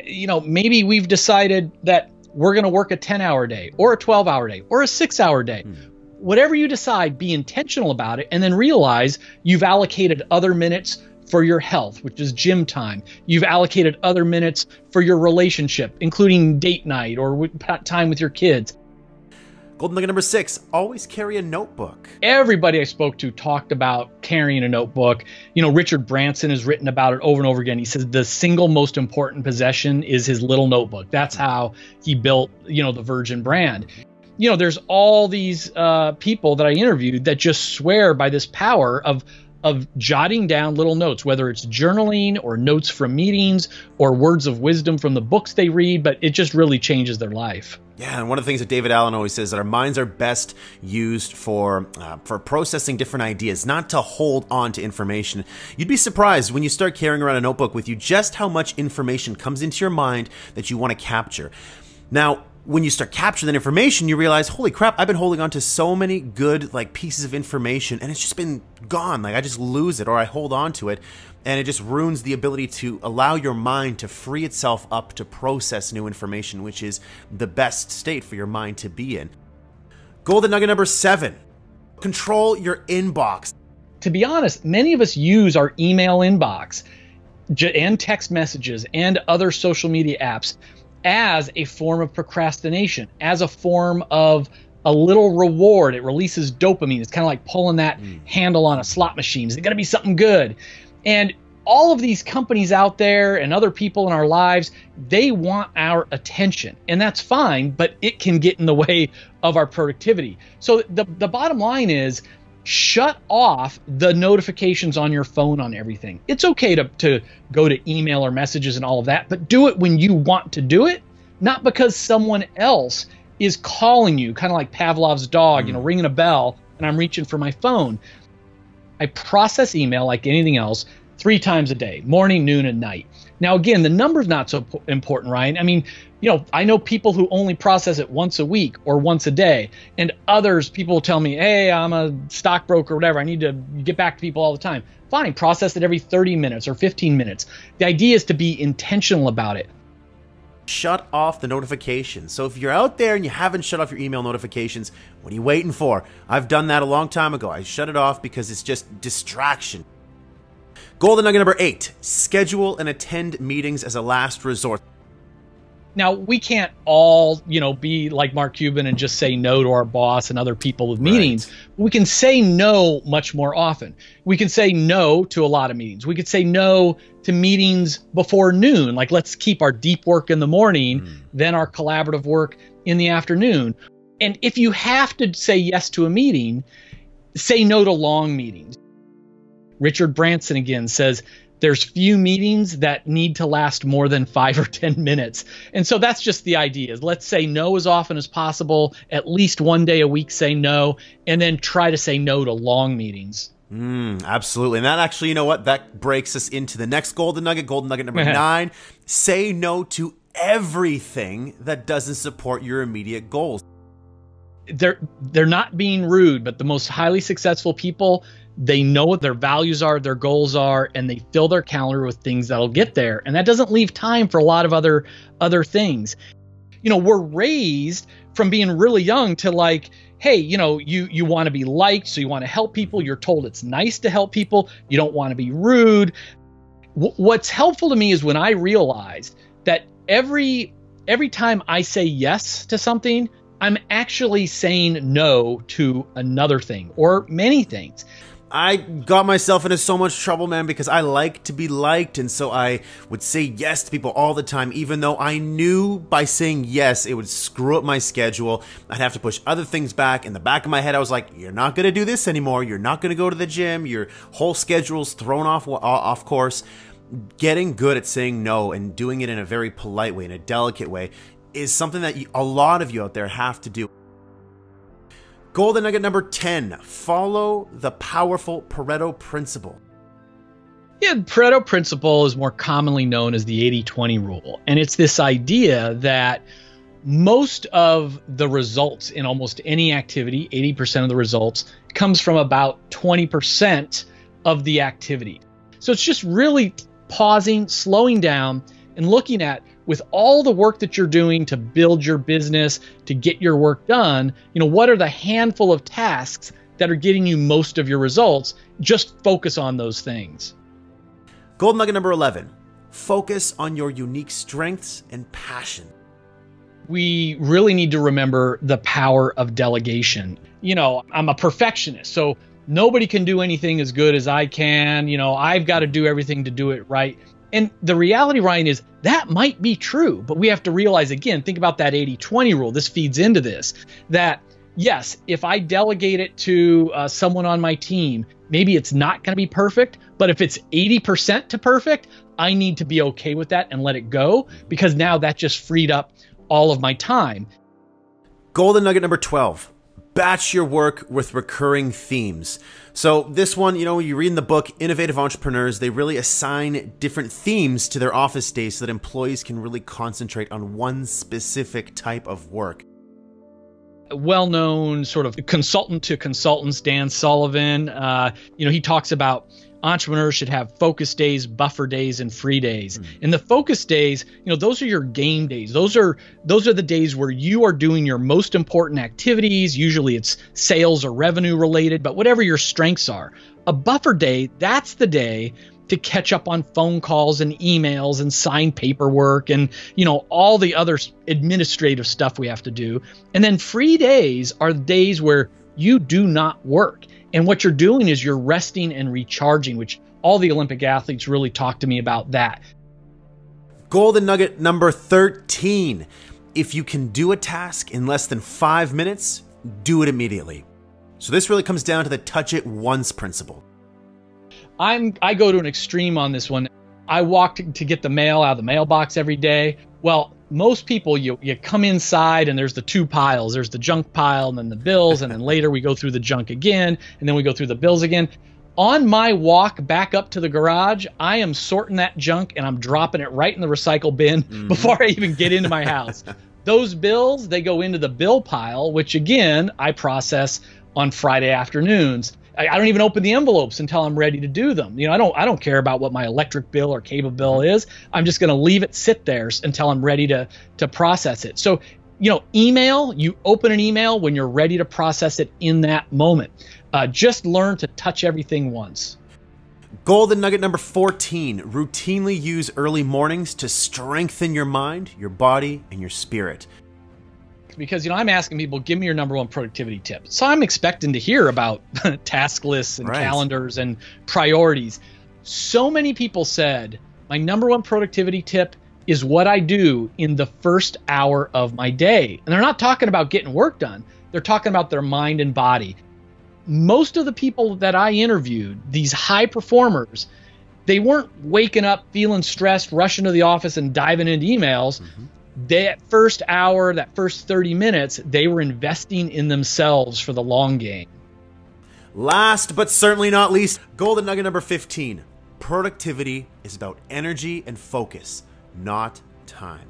you know, maybe we've decided that we're going to work a 10-hour day or a 12-hour day or a 6-hour day. Whatever you decide, be intentional about it, and then realize you've allocated other minutes for your health, which is gym time. You've allocated other minutes for your relationship, including date night or time with your kids. Golden nugget number 6, always carry a notebook. Everybody I spoke to talked about carrying a notebook. You know, Richard Branson has written about it over and over again. He says the single most important possession is his little notebook. That's how he built, you know, the Virgin brand. You know, there's all these people that I interviewed that just swear by this power of jotting down little notes, whether it's journaling or notes from meetings or words of wisdom from the books they read, but it just really changes their life. Yeah, and one of the things that David Allen always says that our minds are best used for processing different ideas, not to hold on to information. You'd be surprised when you start carrying around a notebook with you just how much information comes into your mind that you want to capture. Now, when you start capturing that information, you realize, holy crap, I've been holding on to so many good pieces of information and it's just been gone. Like I just lose it or I hold on to it and it just ruins the ability to allow your mind to free itself up to process new information, which is the best state for your mind to be in. Golden nugget number 7, control your inbox. To be honest, many of us use our email inbox and text messages and other social media apps as a form of procrastination, as a form of a little reward. It releases dopamine. It's kind of like pulling that handle on a slot machine. Is it going to be something good? And all of these companies out there and other people in our lives, they want our attention. And that's fine, but it can get in the way of our productivity. So the bottom line is, shut off the notifications on your phone on everything. It's okay to go to email or messages and all of that, but do it when you want to do it, not because someone else is calling you, kind of like Pavlov's dog, you know, ringing a bell and I'm reaching for my phone. I process email like anything else 3 times a day, morning, noon, and night. Now, again, the number's not so important, Ryan. I mean, you know, I know people who only process it once a week or once a day, and others, people will tell me, hey, I'm a stockbroker or whatever. I need to get back to people all the time. Fine, process it every 30 minutes or 15 minutes. The idea is to be intentional about it. Shut off the notifications. So if you're out there and you haven't shut off your email notifications, what are you waiting for? I've done that a long time ago. I shut it off because it's just distraction. Golden nugget number 8, schedule and attend meetings as a last resort. Now, we can't all, you know, be like Mark Cuban and just say no to our boss and other people with meetings. Right. We can say no much more often. We can say no to a lot of meetings. We could say no to meetings before noon. Like, let's keep our deep work in the morning, then our collaborative work in the afternoon. And if you have to say yes to a meeting, say no to long meetings. Richard Branson again says, there's few meetings that need to last more than 5 or 10 minutes. And so that's just the idea. Is let's say no as often as possible, at least one day a week say no, and then try to say no to long meetings. Absolutely. And that actually, you know what? That breaks us into the next golden nugget number 9. Say no to everything that doesn't support your immediate goals. They're not being rude, but the most highly successful people, they know what their values are, their goals are, and they fill their calendar with things that'll get there. And that doesn't leave time for a lot of other things. You know, we're raised from being really young to, like, hey, you want to be liked, so you want to help people. You're told it's nice to help people. You don't want to be rude. What's helpful to me is when I realized that every time I say yes to something, I'm actually saying no to another thing or many things. I got myself into so much trouble, man, because I like to be liked, and so I would say yes to people all the time, even though I knew by saying yes, it would screw up my schedule. I'd have to push other things back. In the back of my head, I was like, you're not going to do this anymore. You're not going to go to the gym. Your whole schedule's thrown off course. Getting good at saying no and doing it in a very polite way, in a delicate way, is something that a lot of you out there have to do. Golden nugget number 10, follow the powerful Pareto principle. Yeah, the Pareto principle is more commonly known as the 80-20 rule. And it's this idea that most of the results in almost any activity, 80% of the results, comes from about 20% of the activity. So it's just really pausing, slowing down, and looking at, with all the work that you're doing to build your business, to get your work done, what are the handful of tasks that are getting you most of your results? Just focus on those things. Golden nugget number 11, focus on your unique strengths and passion. We really need to remember the power of delegation. I'm a perfectionist, so nobody can do anything as good as I can. I've got to do everything to do it right. And the reality, Ryan, is that might be true, but we have to realize, again, think about that 80-20 rule. This feeds into this, that yes, if I delegate it to someone on my team, maybe it's not going to be perfect, but if it's 80% to perfect, I need to be okay with that and let it go, because now that just freed up all of my time. Golden nugget number 12. Batch your work with recurring themes. So this one, you read in the book, innovative entrepreneurs, they really assign different themes to their office days so that employees can really concentrate on one specific type of work. Well-known sort of consultant to consultants, Dan Sullivan, he talks about entrepreneurs should have focus days, buffer days, and free days. And the focus days, those are your game days. Those are the days where you are doing your most important activities. Usually it's sales or revenue related, but whatever your strengths are. A buffer day, that's the day to catch up on phone calls and emails and sign paperwork and, all the other administrative stuff we have to do. And then free days are the days where you do not work. And what you're doing is you're resting and recharging, which all the Olympic athletes really talk to me about that. Golden nugget number 13. If you can do a task in less than 5 minutes, do it immediately. So this really comes down to the touch it once principle. I go to an extreme on this one. I walk to get the mail out of the mailbox every day. Well, most people, you come inside and there's the two piles. There's the junk pile and then the bills, and then later we go through the junk again, and then we go through the bills again. On my walk back up to the garage, I am sorting that junk and I'm dropping it right in the recycle bin before I even get into my house. Those bills, they go into the bill pile, which again, I process on Friday afternoons. I don't even open the envelopes until I'm ready to do them. I don't care about what my electric bill or cable bill is. I'm just going to leave it sit there until I'm ready to process it. So, email, you open an email when you're ready to process it in that moment. Just learn to touch everything once. Golden nugget number 14, routinely use early mornings to strengthen your mind, your body, and your spirit. Because, I'm asking people, give me your number one productivity tip. So I'm expecting to hear about task lists and calendars and priorities. So many people said, my number one productivity tip is what I do in the first hour of my day. And they're not talking about getting work done. They're talking about their mind and body. Most of the people that I interviewed, these high performers, they weren't waking up feeling stressed, rushing to the office and diving into emails. That first hour, that first 30 minutes, they were investing in themselves for the long game. Last but certainly not least, golden nugget number 15. Productivity is about energy and focus, not time.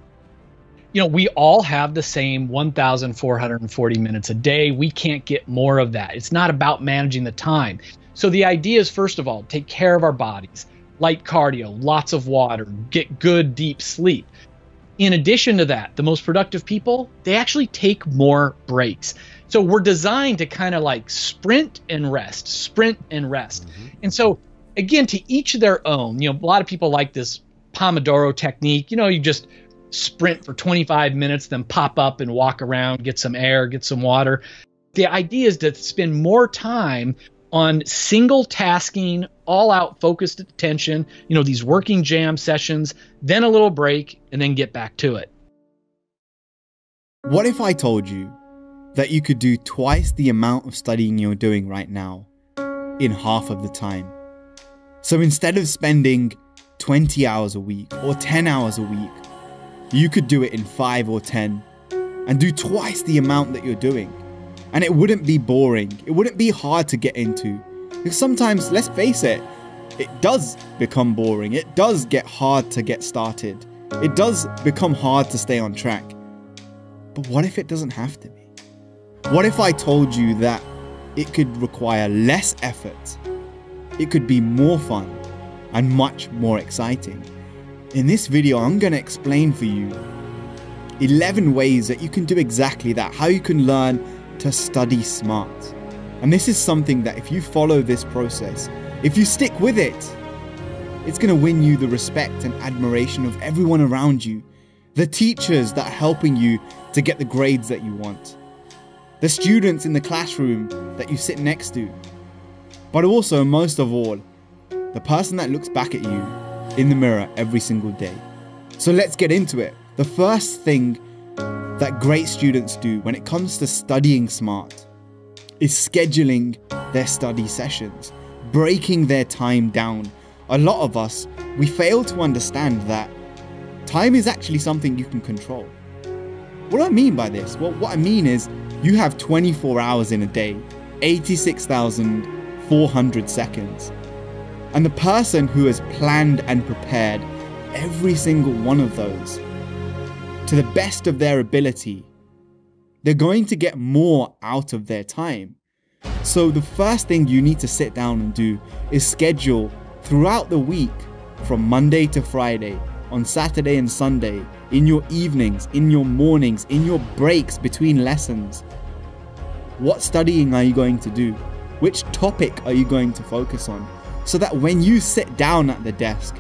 We all have the same 1,440 minutes a day. We can't get more of that. It's not about managing the time. So the idea is, first of all, take care of our bodies. Light cardio, lots of water, get good deep sleep. In addition to that, the most productive people, they actually take more breaks. So we're designed to kind of like sprint and rest, sprint and rest. And so again, to each their own. You know, a lot of people like this Pomodoro technique. You know, you just sprint for 25 minutes, then pop up and walk around, get some air, get some water. The idea is to spend more time on single tasking, all out focused attention, you know, these working jam sessions, then a little break, and then get back to it. What if I told you that you could do twice the amount of studying you're doing right now in half of the time? So instead of spending 20 hours a week or 10 hours a week, you could do it in 5 or 10 and do twice the amount that you're doing. And it wouldn't be boring. It wouldn't be hard to get into. Because sometimes, let's face it, it does become boring. It does get hard to get started. It does become hard to stay on track. But what if it doesn't have to be? What if I told you that it could require less effort? It could be more fun and much more exciting. In this video, I'm going to explain for you 11 ways that you can do exactly that. How you can learn to study smart. And this is something that if you follow this process, if you stick with it, it's going to win you the respect and admiration of everyone around you. The teachers that are helping you to get the grades that you want. The students in the classroom that you sit next to. But also, most of all, the person that looks back at you in the mirror every single day. So let's get into it. The first thing that great students do when it comes to studying smart is scheduling their study sessions, breaking their time down. A lot of us, we fail to understand that time is actually something you can control. What do I mean by this? Well, what I mean is you have 24 hours in a day, 86,400 seconds. And the person who has planned and prepared every single one of those to the best of their ability, they're going to get more out of their time. So the first thing you need to sit down and do is schedule throughout the week from Monday to Friday, on Saturday and Sunday, in your evenings, in your mornings, in your breaks between lessons. What studying are you going to do? Which topic are you going to focus on? So that when you sit down at the desk,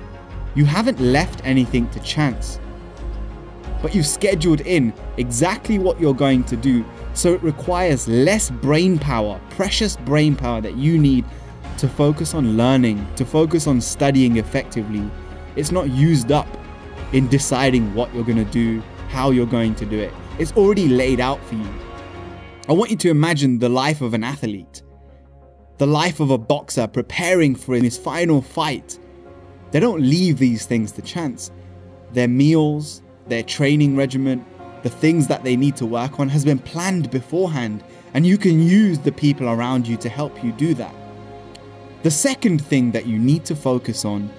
you haven't left anything to chance, but you've scheduled in exactly what you're going to do, so it requires less brain power, precious brain power that you need to focus on learning, to focus on studying effectively. It's not used up in deciding what you're going to do, how you're going to do it. It's already laid out for you. I want you to imagine the life of an athlete, the life of a boxer preparing for his final fight. They don't leave these things to chance. Their meals, their training regimen, the things that they need to work on has been planned beforehand, and you can use the people around you to help you do that. The second thing that you need to focus on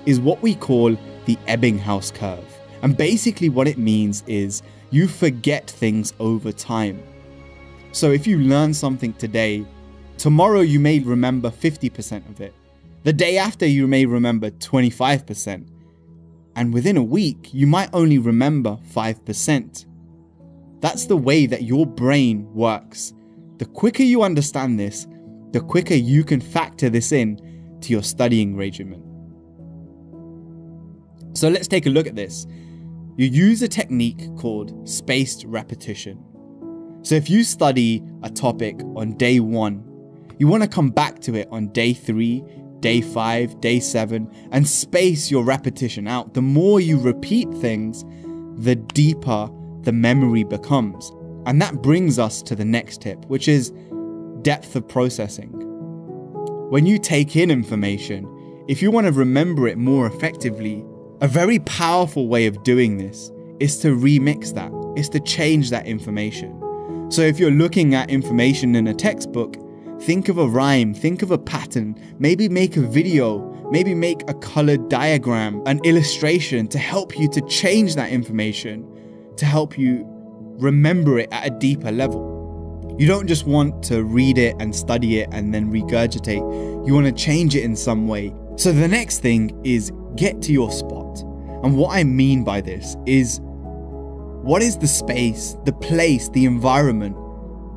is what we call the Ebbinghaus curve. And basically what it means is you forget things over time. So if you learn something today, tomorrow you may remember 50% of it. The day after you may remember 25%. And within a week, you might only remember 5%. That's the way that your brain works. The quicker you understand this, the quicker you can factor this in to your studying regimen. So let's take a look at this. You use a technique called spaced repetition. So if you study a topic on day 1, you want to come back to it on day 3, day 5, day 7, and space your repetition out. The more you repeat things, the deeper the memory becomes. And that brings us to the next tip, which is depth of processing. When you take in information, if you want to remember it more effectively, a very powerful way of doing this is to remix that, is to change that information. So if you're looking at information in a textbook, think of a rhyme, think of a pattern, maybe make a video, maybe make a colored diagram, an illustration to help you to change that information, to help you remember it at a deeper level. You don't just want to read it and study it and then regurgitate. You want to change it in some way. So the next thing is get to your spot. And what I mean by this is, what is the space, the place, the environment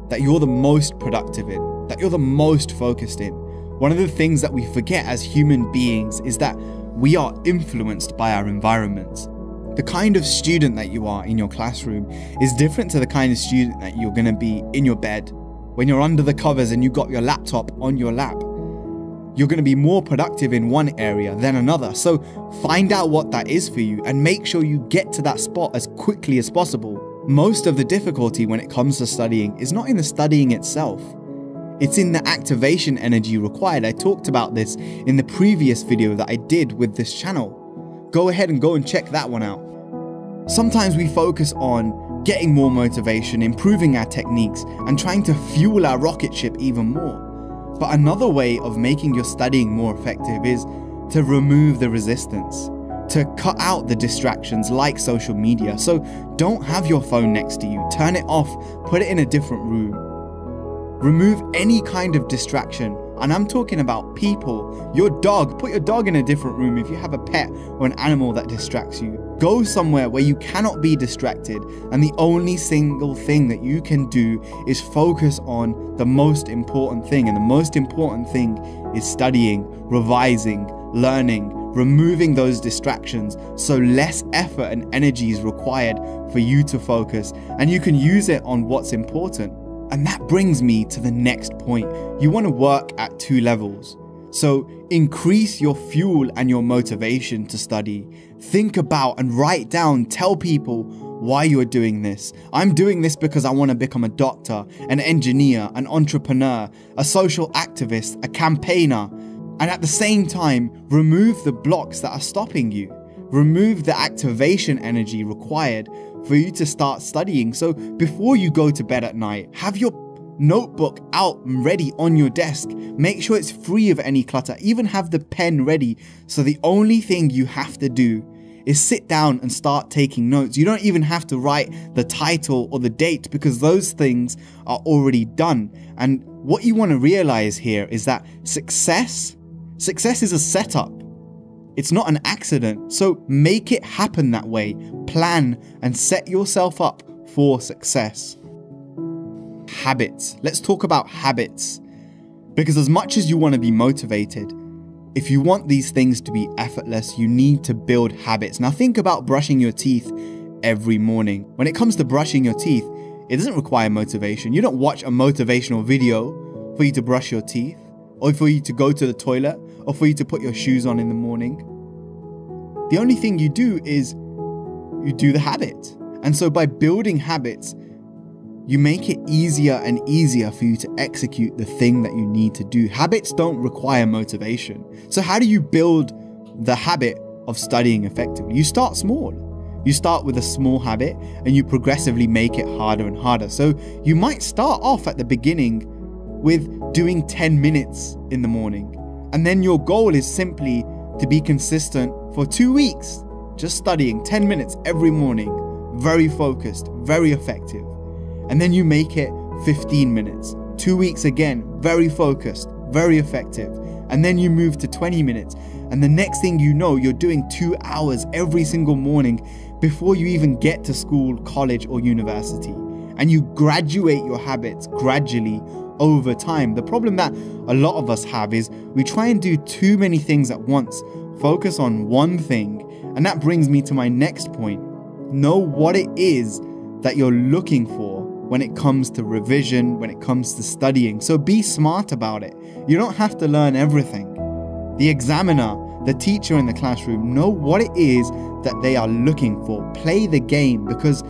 that you're the most productive in, that you're the most focused in. One of the things that we forget as human beings is that we are influenced by our environments. The kind of student that you are in your classroom is different to the kind of student that you're going to be in your bed. When you're under the covers and you got your laptop on your lap, you're going to be more productive in one area than another. So find out what that is for you and make sure you get to that spot as quickly as possible. Most of the difficulty when it comes to studying is not in the studying itself. It's in the activation energy required. I talked about this in the previous video that I did with this channel. Go ahead and check that one out. Sometimes we focus on getting more motivation, improving our techniques, and trying to fuel our rocket ship even more. But another way of making your studying more effective is to remove the resistance, to cut out the distractions like social media. So don't have your phone next to you, turn it off, put it in a different room. Remove any kind of distraction, and I'm talking about people, your dog. Put your dog in a different room if you have a pet or an animal that distracts you. Go somewhere where you cannot be distracted, and the only single thing that you can do is focus on the most important thing, and the most important thing is studying, revising, learning, removing those distractions so less effort and energy is required for you to focus, and you can use it on what's important. And that brings me to the next point. You want to work at 2 levels. So increase your fuel and your motivation to study. Think about and write down, tell people why you're doing this. I'm doing this because I want to become a doctor, an engineer, an entrepreneur, a social activist, a campaigner. And at the same time, remove the blocks that are stopping you. Remove the activation energy required for you to start studying. So before you go to bed at night, have your notebook out and ready on your desk. Make sure it's free of any clutter. Even have the pen ready. So the only thing you have to do is sit down and start taking notes. You don't even have to write the title or the date because those things are already done. And what you want to realize here is that success is a setup. It's not an accident. So make it happen that way. Plan and set yourself up for success. Habits. Let's talk about habits. Because as much as you want to be motivated, if you want these things to be effortless, you need to build habits. Now think about brushing your teeth every morning. When it comes to brushing your teeth, it doesn't require motivation. You don't watch a motivational video for you to brush your teeth, or for you to go to the toilet, or for you to put your shoes on in the morning. The only thing you do is you do the habit. And so by building habits, you make it easier and easier for you to execute the thing that you need to do. Habits don't require motivation. So how do you build the habit of studying effectively? You start small. You start with a small habit and you progressively make it harder and harder. So you might start off at the beginning with doing 10 minutes in the morning. And then your goal is simply to be consistent for 2 weeks, just studying 10 minutes every morning, very focused, very effective. And then you make it 15 minutes, 2 weeks again, very focused, very effective. And then you move to 20 minutes. And the next thing you know, you're doing 2 hours every single morning before you even get to school, college, or university. And you graduate your habits gradually over time. The problem that a lot of us have is we try and do too many things at once, focus on one thing, and that brings me to my next point. Know what it is that you're looking for when it comes to revision, when it comes to studying. So be smart about it. You don't have to learn everything. The examiner, the teacher in the classroom, know what it is that they are looking for. Play the game, because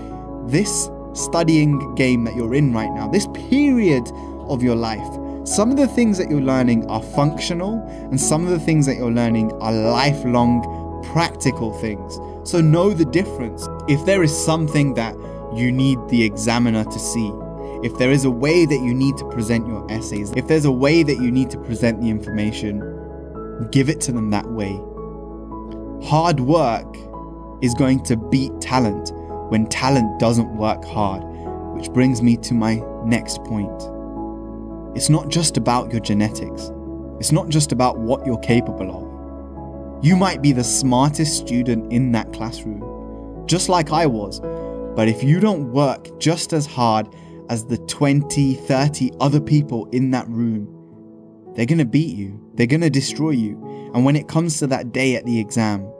this studying game that you're in right now, this period of your life, some of the things that you're learning are functional and some of the things that you're learning are lifelong practical things. So know the difference. If there is something that you need the examiner to see, if there is a way that you need to present your essays, if there's a way that you need to present the information, give it to them that way. Hard work is going to beat talent when talent doesn't work hard, which brings me to my next point. It's not just about your genetics. It's not just about what you're capable of. You might be the smartest student in that classroom, just like I was, but if you don't work just as hard as the 20, 30 other people in that room, they're going to beat you. They're going to destroy you. And when it comes to that day at the exam,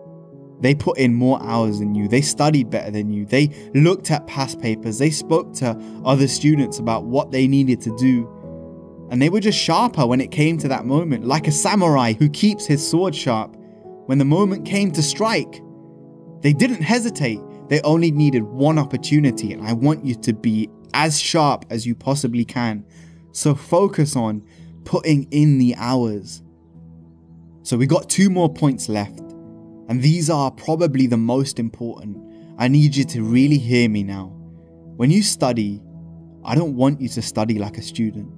they put in more hours than you. They studied better than you. They looked at past papers. They spoke to other students about what they needed to do. And they were just sharper when it came to that moment, like a samurai who keeps his sword sharp. When the moment came to strike, they didn't hesitate. They only needed one opportunity, and I want you to be as sharp as you possibly can. So focus on putting in the hours. So we got 2 more points left, and these are probably the most important. I need you to really hear me now. When you study, I don't want you to study like a student.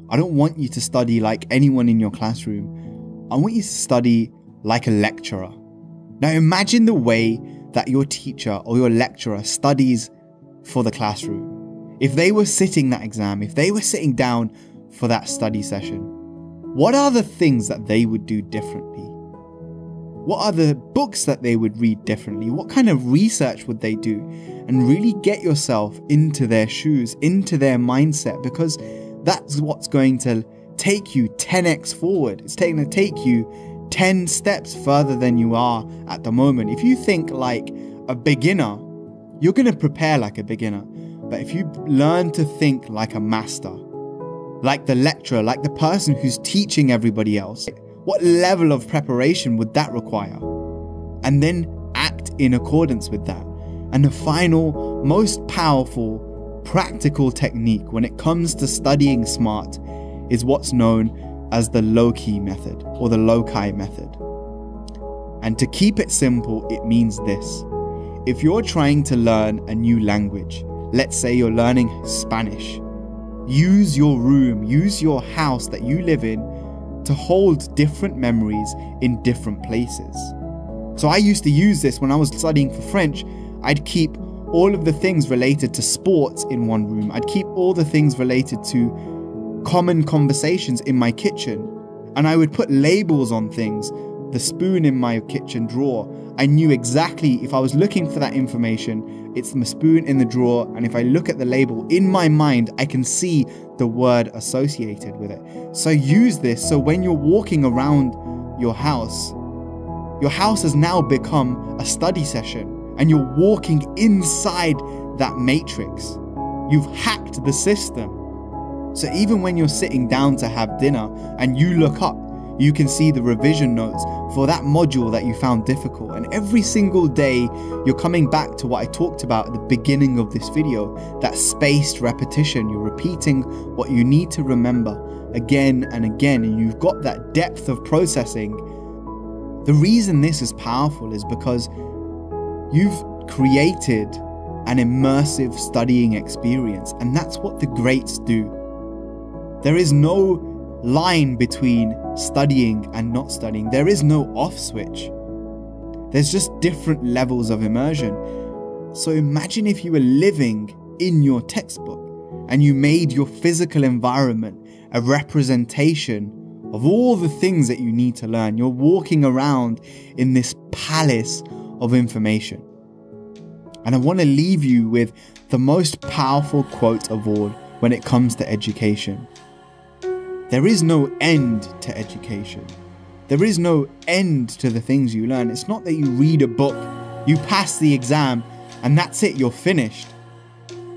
I don't want you to study like anyone in your classroom. I want you to study like a lecturer. Now imagine the way that your teacher or your lecturer studies for the classroom. If they were sitting that exam, if they were sitting down for that study session, what are the things that they would do differently? What are the books that they would read differently? What kind of research would they do? And really get yourself into their shoes, into their mindset, because that's what's going to take you 10x forward. It's going to take you 10 steps further than you are at the moment. If you think like a beginner, you're going to prepare like a beginner. But if you learn to think like a master, like the lecturer, like the person who's teaching everybody else, what level of preparation would that require? And then act in accordance with that. And the final, most powerful, practical technique when it comes to studying smart is what's known as the low-key method or the loci method. And to keep it simple, it means this. If you're trying to learn a new language, let's say you're learning Spanish, use your room, use your house that you live in to hold different memories in different places. So I used to use this when I was studying for French. I'd keep all of the things related to sports in one room. I'd keep all the things related to common conversations in my kitchen. And I would put labels on things. The spoon in my kitchen drawer, I knew exactly if I was looking for that information, it's the spoon in the drawer, and if I look at the label in my mind, I can see the word associated with it. So use this so when you're walking around your house has now become a study session, and you're walking inside that matrix. You've hacked the system. So even when you're sitting down to have dinner and you look up, you can see the revision notes for that module that you found difficult. And every single day, you're coming back to what I talked about at the beginning of this video, that spaced repetition. You're repeating what you need to remember again and again, and you've got that depth of processing. The reason this is powerful is because you've created an immersive studying experience, and that's what the greats do. There is no line between studying and not studying. There is no off switch. There's just different levels of immersion. So imagine if you were living in your textbook and you made your physical environment a representation of all the things that you need to learn. You're walking around in this palace of information. And I want to leave you with the most powerful quote of all when it comes to education. There is no end to education. There is no end to the things you learn. It's not that you read a book, you pass the exam, and that's it, you're finished.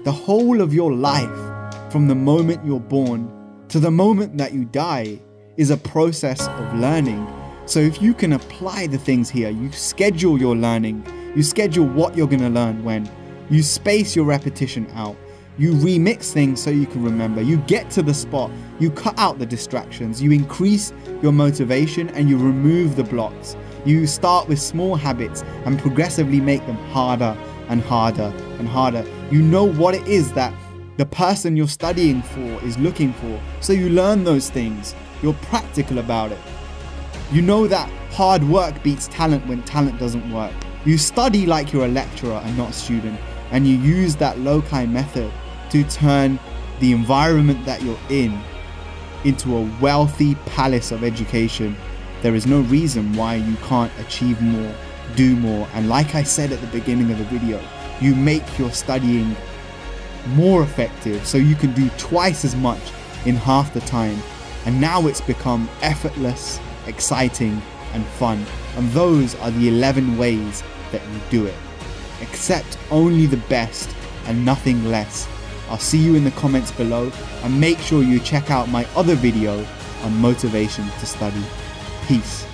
The whole of your life, from the moment you're born to the moment that you die, is a process of learning. So if you can apply the things here, you schedule your learning, you schedule what you're going to learn when, you space your repetition out, you remix things so you can remember, you get to the spot, you cut out the distractions, you increase your motivation and you remove the blocks. You start with small habits and progressively make them harder and harder and harder. You know what it is that the person you're studying for is looking for, so you learn those things. You're practical about it. You know that hard work beats talent when talent doesn't work. You study like you're a lecturer and not a student, and you use that loci method to turn the environment that you're in into a wealthy palace of education. There is no reason why you can't achieve more, do more, and like I said at the beginning of the video, you make your studying more effective, so you can do twice as much in half the time. And now it's become effortless, exciting, and fun. And those are the 11 ways that you do it. Accept only the best and nothing less. I'll see you in the comments below, and make sure you check out my other video on motivation to study. Peace.